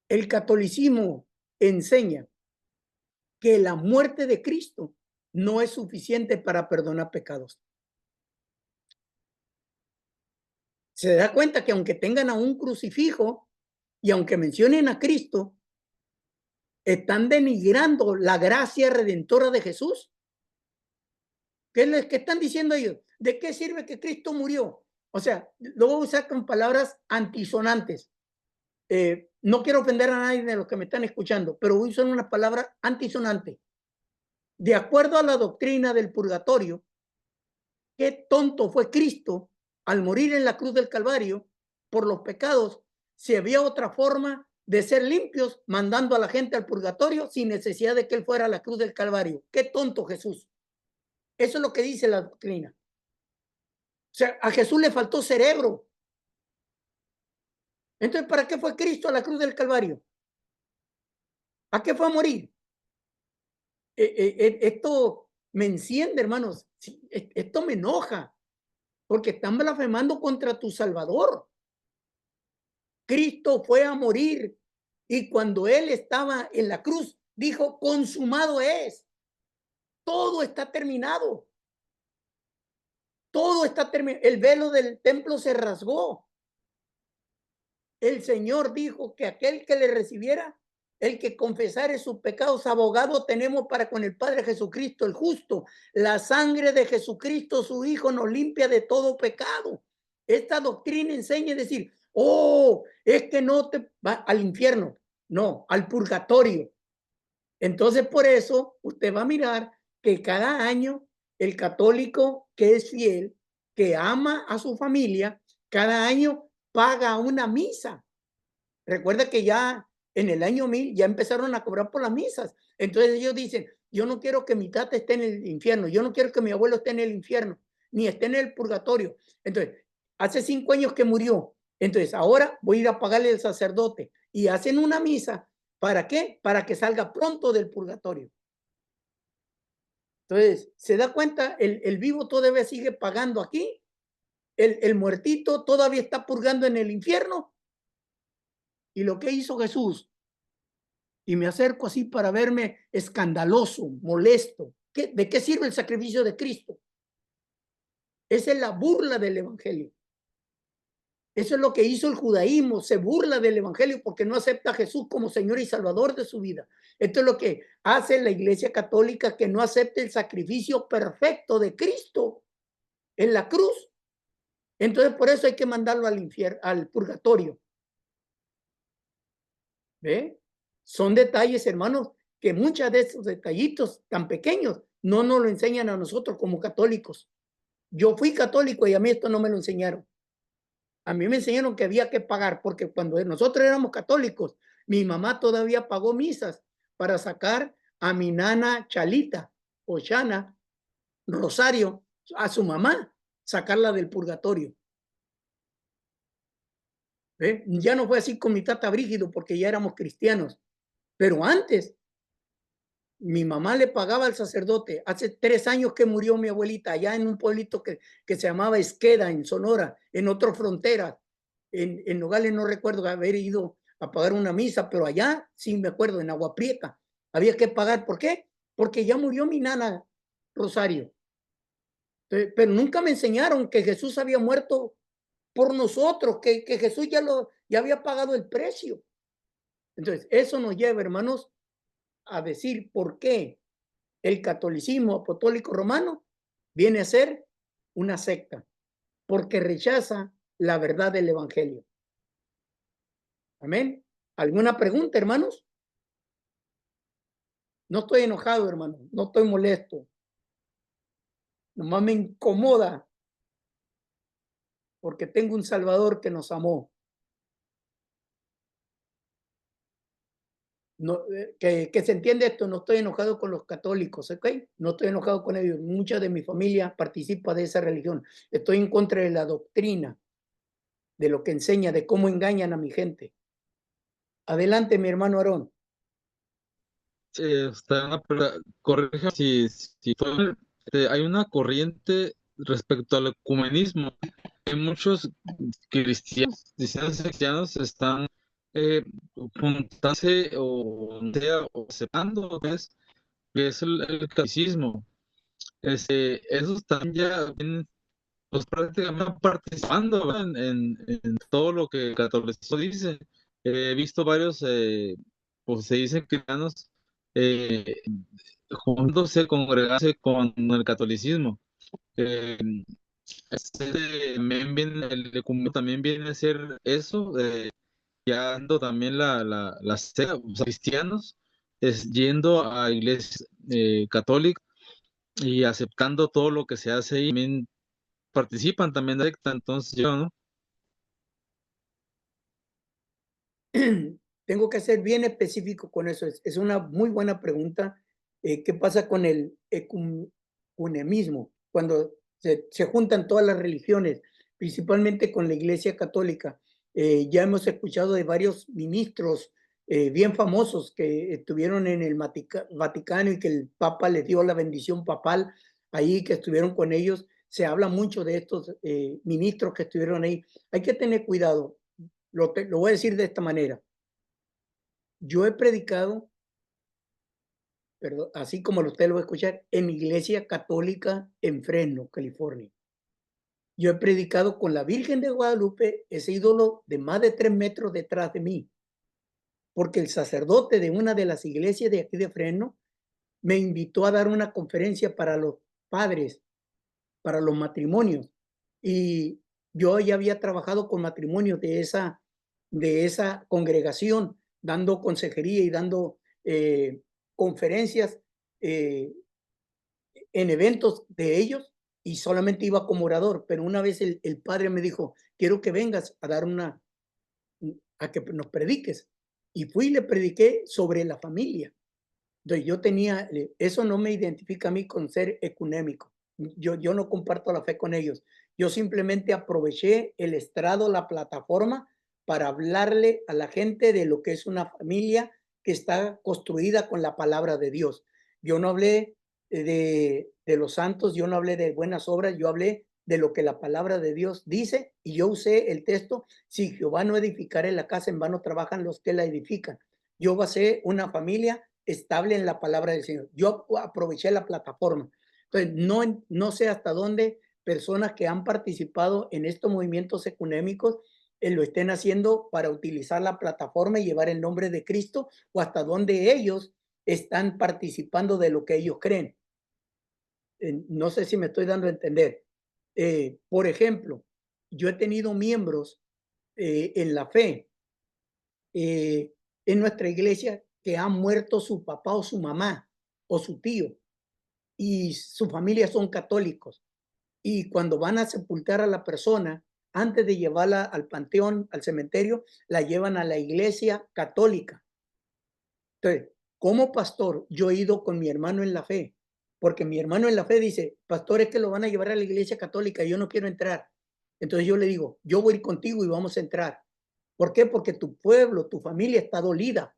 A: El catolicismo enseña que la muerte de Cristo no es suficiente para perdonar pecados. Se da cuenta que aunque tengan a un crucifijo y aunque mencionen a Cristo, están denigrando la gracia redentora de Jesús. ¿Qué están diciendo ellos? ¿De qué sirve que Cristo murió? O sea, lo voy a usar con palabras antisonantes. No quiero ofender a nadie de los que me están escuchando, pero voy a usar una palabra antisonante. De acuerdo a la doctrina del purgatorio, qué tonto fue Cristo al morir en la cruz del Calvario por los pecados, si había otra forma de ser limpios mandando a la gente al purgatorio sin necesidad de que él fuera a la cruz del Calvario. Qué tonto Jesús. Eso es lo que dice la doctrina. O sea, a Jesús le faltó cerebro. Entonces, ¿para qué fue Cristo a la cruz del Calvario? ¿A qué fue a morir? Esto me enciende, hermanos. Esto me enoja, porque están blasfemando contra tu Salvador. Cristo fue a morir y cuando él estaba en la cruz dijo: consumado es. Todo está terminado. Todo está terminado. El velo del templo se rasgó. El Señor dijo que aquel que le recibiera, el que confesare sus pecados, abogado tenemos para con el Padre Jesucristo el justo. La sangre de Jesucristo, su Hijo, nos limpia de todo pecado. Esta doctrina enseña a decir: oh, es que no te va al infierno, no, al purgatorio. Entonces, por eso usted va a mirar que cada año el católico que es fiel, que ama a su familia, cada año paga una misa. Recuerda que ya en el año 1000 ya empezaron a cobrar por las misas. Entonces ellos dicen: yo no quiero que mi tata esté en el infierno, yo no quiero que mi abuelo esté en el infierno, ni esté en el purgatorio. Entonces, hace 5 años que murió, entonces ahora voy a ir a pagarle al sacerdote. Y hacen una misa. ¿Para qué? Para que salga pronto del purgatorio. Entonces, ¿se da cuenta? El vivo todavía sigue pagando aquí. El muertito todavía está purgando en el infierno. Y lo que hizo Jesús, y me acerco así para verme escandaloso, molesto. ¿De qué sirve el sacrificio de Cristo? Esa es la burla del evangelio. Eso es lo que hizo el judaísmo, se burla del evangelio porque no acepta a Jesús como Señor y Salvador de su vida. Esto es lo que hace la Iglesia Católica, que no acepte el sacrificio perfecto de Cristo en la cruz. Entonces, por eso hay que mandarlo al infierno, al purgatorio. ¿Ve? Son detalles, hermanos, que muchos de estos detallitos tan pequeños no nos lo enseñan a nosotros como católicos. Yo fui católico y a mí esto no me lo enseñaron. A mí me enseñaron que había que pagar, porque cuando nosotros éramos católicos, mi mamá todavía pagó misas para sacar a mi nana Chalita o Chana Rosario, a su mamá, sacarla del purgatorio. ¿Ve? Ya no fue así con mi tata Brígido porque ya éramos cristianos, pero antes mi mamá le pagaba al sacerdote. Hace 3 años que murió mi abuelita allá en un pueblito que se llamaba Esqueda, en Sonora, en otra frontera. En Nogales no recuerdo haber ido a pagar una misa, pero allá sí me acuerdo, en Agua Prieta. Había que pagar. ¿Por qué? Porque ya murió mi nana Rosario. Pero nunca me enseñaron que Jesús había muerto por nosotros, que Jesús ya había pagado el precio. Entonces, eso nos lleva, hermanos, a decir por qué el catolicismo apostólico romano viene a ser una secta, porque rechaza la verdad del evangelio. Amén. ¿Alguna pregunta, hermanos? No estoy enojado, hermano, no estoy molesto. Nomás me incomoda porque tengo un Salvador que nos amó. No, que se entiende esto, no estoy enojado con los católicos, ¿ok? No estoy enojado con ellos. Mucha de mi familia participa de esa religión. Estoy en contra de la doctrina, de lo que enseña, de cómo engañan a mi gente. Adelante, mi hermano Aarón.
E: Corrija si hay una corriente respecto al ecumenismo. Hay muchos cristianos están juntándose o aceptando que es el catolicismo. Esos también ya vienen pues, prácticamente participando, ¿verdad? en todo lo que el catolicismo dice. He visto varios, pues se dicen cristianos, eh, juntándose, congregarse con el catolicismo. Eh, el ecumenismo también viene a ser eso, ya ando también la secta, o sea, cristianos, yendo a iglesias católicas y aceptando todo lo que se hace ahí, también participan también de la secta, entonces yo, ¿no?
A: Tengo que ser bien específico con eso. Es una muy buena pregunta. ¿Qué pasa con el ecumenismo? Cuando se juntan todas las religiones, principalmente con la Iglesia Católica. Ya hemos escuchado de varios ministros bien famosos que estuvieron en el Vaticano y que el Papa les dio la bendición papal ahí, que estuvieron con ellos. Se habla mucho de estos ministros que estuvieron ahí. Hay que tener cuidado. Lo voy a decir de esta manera. Yo he predicado, perdón, así como usted lo va a escuchar, en Iglesia Católica en Fresno, California. Yo he predicado con la Virgen de Guadalupe, ese ídolo de más de 3 metros detrás de mí, porque el sacerdote de una de las iglesias de aquí de Fresno me invitó a dar una conferencia para los padres, para los matrimonios. Y yo ya había trabajado con matrimonios de esa congregación, dando consejería y dando conferencias en eventos de ellos, y solamente iba como orador. Pero una vez el padre me dijo, quiero que vengas a dar a que nos prediques. Y fui y le prediqué sobre la familia. Entonces yo tenía, eso no me identifica a mí con ser ecuménico. Yo no comparto la fe con ellos. Yo simplemente aproveché el estrado, la plataforma, para hablarle a la gente de lo que es una familia que está construida con la palabra de Dios. Yo no hablé de los santos, yo no hablé de buenas obras, yo hablé de lo que la palabra de Dios dice, y yo usé el texto: si Jehová no edificare la casa, en vano trabajan los que la edifican. Yo basé una familia estable en la palabra del Señor. Yo aproveché la plataforma. Entonces, no sé hasta dónde personas que han participado en estos movimientos ecuménicos lo estén haciendo para utilizar la plataforma y llevar el nombre de Cristo, o hasta dónde ellos están participando de lo que ellos creen. No sé si me estoy dando a entender. Por ejemplo, yo he tenido miembros en la fe en nuestra iglesia que han muerto su papá o su mamá o su tío, y su familia son católicos, y cuando van a sepultar a la persona, antes de llevarla al panteón, al cementerio, la llevan a la iglesia católica. Entonces, como pastor, yo he ido con mi hermano en la fe, porque mi hermano en la fe dice, pastor, es que lo van a llevar a la iglesia católica, yo no quiero entrar. Entonces yo le digo, yo voy a ir contigo y vamos a entrar. ¿Por qué? Porque tu pueblo, tu familia está dolida.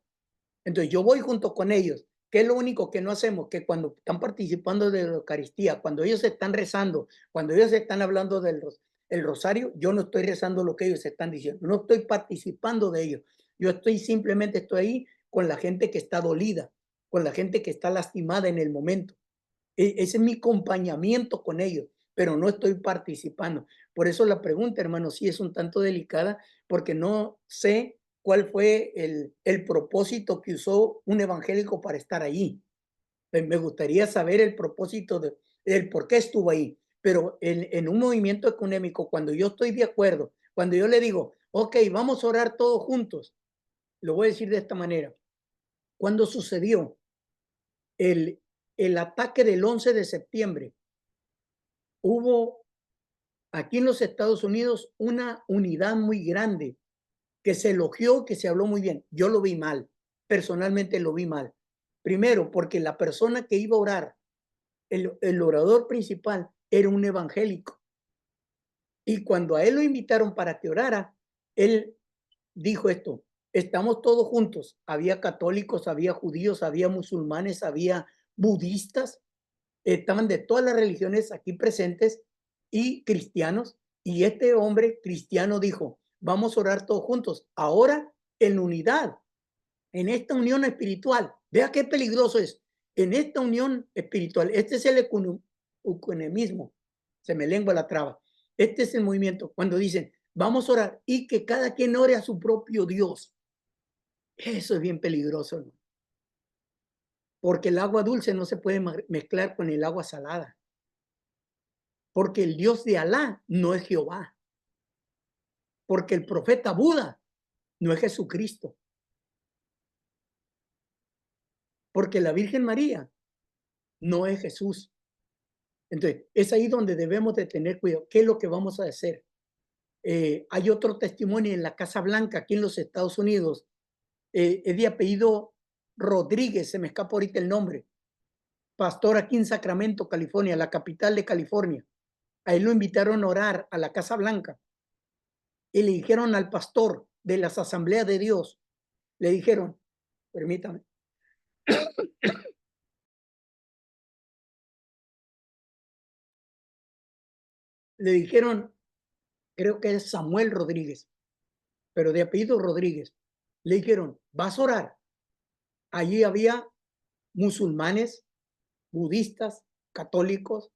A: Entonces yo voy junto con ellos. ¿Qué es lo único que no hacemos? Que cuando están participando de la Eucaristía, cuando ellos están rezando, cuando ellos están hablando del el rosario, yo no estoy rezando lo que ellos están diciendo, no estoy participando de ellos. Yo simplemente estoy ahí con la gente que está dolida, con la gente que está lastimada en el momento. Ese es mi acompañamiento con ellos, pero no estoy participando. Por eso la pregunta, hermano, sí es un tanto delicada, porque no sé cuál fue el propósito que usó un evangélico para estar ahí. Me gustaría saber el propósito del por qué estuvo ahí. Pero en un movimiento ecuménico, cuando yo estoy de acuerdo, cuando yo le digo, ok, vamos a orar todos juntos, lo voy a decir de esta manera. Cuando sucedió el ataque del 11 de septiembre, hubo aquí en los Estados Unidos una unidad muy grande que se elogió, que se habló muy bien. Yo lo vi mal, personalmente lo vi mal. Primero, porque la persona que iba a orar, el orador principal, era un evangélico. Y cuando a él lo invitaron para que orara, él dijo esto, estamos todos juntos. Había católicos, había judíos, había musulmanes, había budistas, estaban de todas las religiones aquí presentes y cristianos. Y este hombre cristiano dijo, vamos a orar todos juntos, ahora en unidad, en esta unión espiritual. Vea qué peligroso es. En esta unión espiritual, este es el ecumenismo. Se me lengua la traba. Este es el movimiento. Cuando dicen, vamos a orar y que cada quien ore a su propio Dios. Eso es bien peligroso, ¿no? Porque el agua dulce no se puede mezclar con el agua salada. Porque el Dios de Alá no es Jehová. Porque el profeta Buda no es Jesucristo. Porque la Virgen María no es Jesús. Entonces, es ahí donde debemos de tener cuidado. ¿Qué es lo que vamos a hacer? Hay otro testimonio en la Casa Blanca, aquí en los Estados Unidos. Es de apellido Rodríguez, se me escapa ahorita el nombre. Pastor aquí en Sacramento, California, la capital de California. A él lo invitaron a orar a la Casa Blanca. Y le dijeron al pastor de las Asambleas de Dios, le dijeron, permítame, le dijeron, creo que es Samuel Rodríguez, pero de apellido Rodríguez, le dijeron, ¿vas a orar? Allí había musulmanes, budistas, católicos,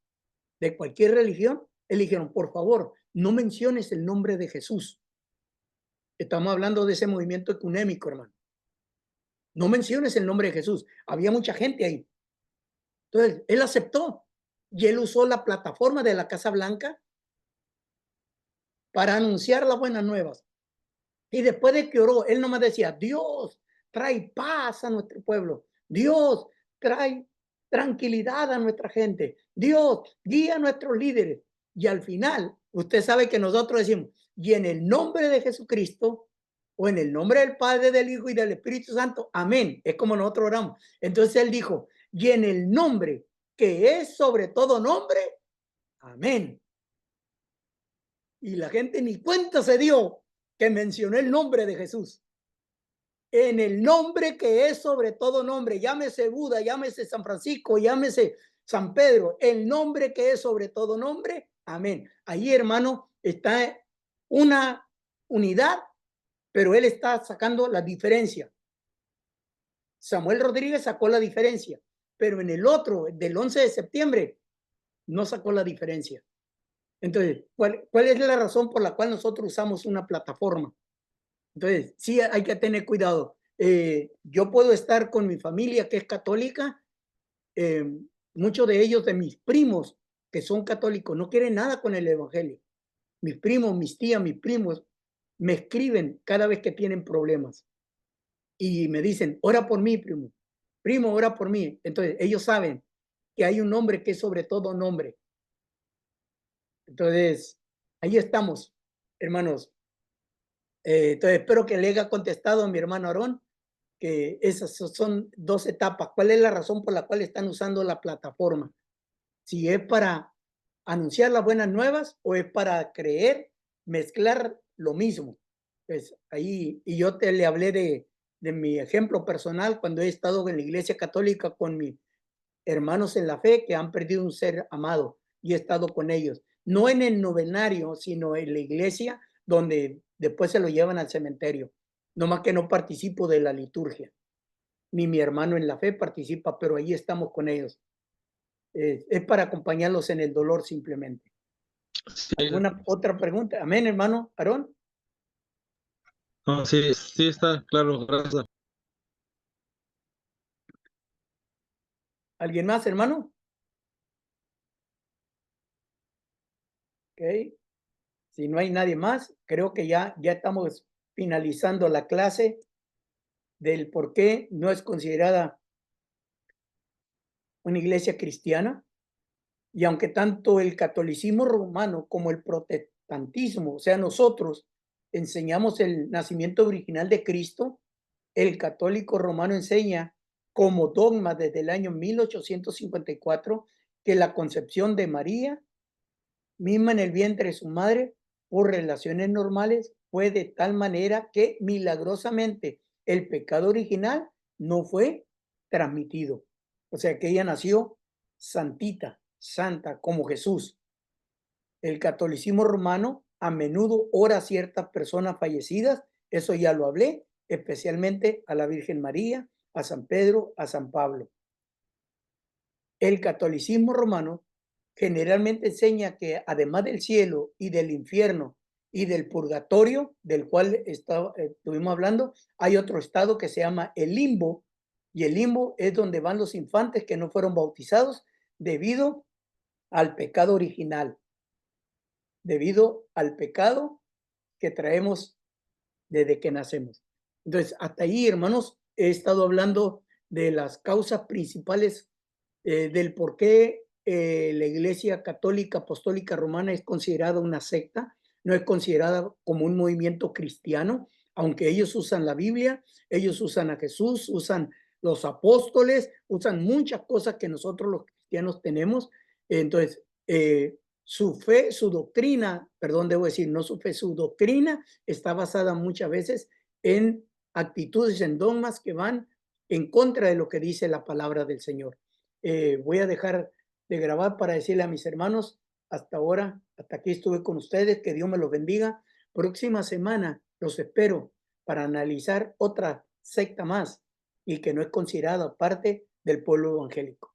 A: de cualquier religión. Le dijeron, por favor, no menciones el nombre de Jesús. Estamos hablando de ese movimiento ecuménico, hermano. No menciones el nombre de Jesús. Había mucha gente ahí. Entonces, él aceptó y él usó la plataforma de la Casa Blanca para anunciar las buenas nuevas. Y después de que oró, él nomás decía, Dios, trae paz a nuestro pueblo. Dios, trae tranquilidad a nuestra gente. Dios, guía a nuestros líderes. Y al final, usted sabe que nosotros decimos, y en el nombre de Jesucristo, o en el nombre del Padre, del Hijo y del Espíritu Santo, amén. Es como nosotros oramos. Entonces él dijo, y en el nombre que es sobre todo nombre, amén. Y la gente ni cuenta se dio que mencionó el nombre de Jesús. En el nombre que es sobre todo nombre, llámese Buda, llámese San Francisco, llámese San Pedro, el nombre que es sobre todo nombre, amén. Ahí, hermano, está una unidad, pero él está sacando la diferencia. Samuel Rodríguez sacó la diferencia, pero en el otro, del 11 de septiembre, no sacó la diferencia. Entonces, ¿cuál es la razón por la cual nosotros usamos una plataforma? Entonces, sí hay que tener cuidado. Yo puedo estar con mi familia que es católica. Muchos de ellos, de mis primos que son católicos, no quieren nada con el evangelio. Mis primos, mis tías, mis primos me escriben cada vez que tienen problemas y me dicen, ora por mí, primo. Primo, ora por mí. Entonces, ellos saben que hay un nombre que es sobre todo nombre. Entonces, ahí estamos, hermanos. Entonces, espero que le haya contestado a mi hermano Aarón. que esas son dos etapas. ¿Cuál es la razón por la cual están usando la plataforma? Si es para anunciar las buenas nuevas o es para creer, mezclar lo mismo. Pues ahí, y yo le hablé de mi ejemplo personal cuando he estado en la iglesia católica con mis hermanos en la fe que han perdido un ser amado y he estado con ellos. No en el novenario, sino en la iglesia donde después se lo llevan al cementerio. No más que no participo de la liturgia. Ni mi hermano en la fe participa, pero ahí estamos con ellos. Es para acompañarlos en el dolor simplemente.
E: Sí,
A: ¿Alguna otra pregunta? Amén, hermano Aarón.
E: no, sí, sí está claro, gracias.
A: ¿Alguien más, hermano? Ok. Si no hay nadie más, creo que ya estamos finalizando la clase del por qué no es considerada una iglesia cristiana. Y aunque tanto el catolicismo romano como el protestantismo, o sea, nosotros enseñamos el nacimiento original de Cristo, el católico romano enseña como dogma desde el año 1854 que la concepción de María, misma en el vientre de su madre, por relaciones normales, fue de tal manera que milagrosamente el pecado original no fue transmitido. O sea que ella nació santita, santa, como Jesús. El catolicismo romano a menudo ora a ciertas personas fallecidas, eso ya lo hablé, especialmente a la Virgen María, a San Pedro, a San Pablo. El catolicismo romano generalmente enseña que además del cielo y del infierno y del purgatorio, del cual estuvimos hablando, hay otro estado que se llama el limbo, y el limbo es donde van los infantes que no fueron bautizados debido al pecado original, debido al pecado que traemos desde que nacemos. Entonces, hasta ahí, hermanos, he estado hablando de las causas principales del por qué la Iglesia Católica Apostólica Romana es considerada una secta, no es considerada como un movimiento cristiano, aunque ellos usan la Biblia, ellos usan a Jesús, usan los apóstoles, usan muchas cosas que nosotros los cristianos tenemos. Entonces, su fe, su doctrina, perdón, debo decir, no su fe, su doctrina está basada muchas veces en actitudes, en dogmas que van en contra de lo que dice la palabra del Señor. Voy a dejar de grabar para decirle a mis hermanos, hasta ahora, hasta aquí estuve con ustedes, que Dios me los bendiga. Próxima semana los espero para analizar otra secta más y que no es considerada parte del pueblo evangélico.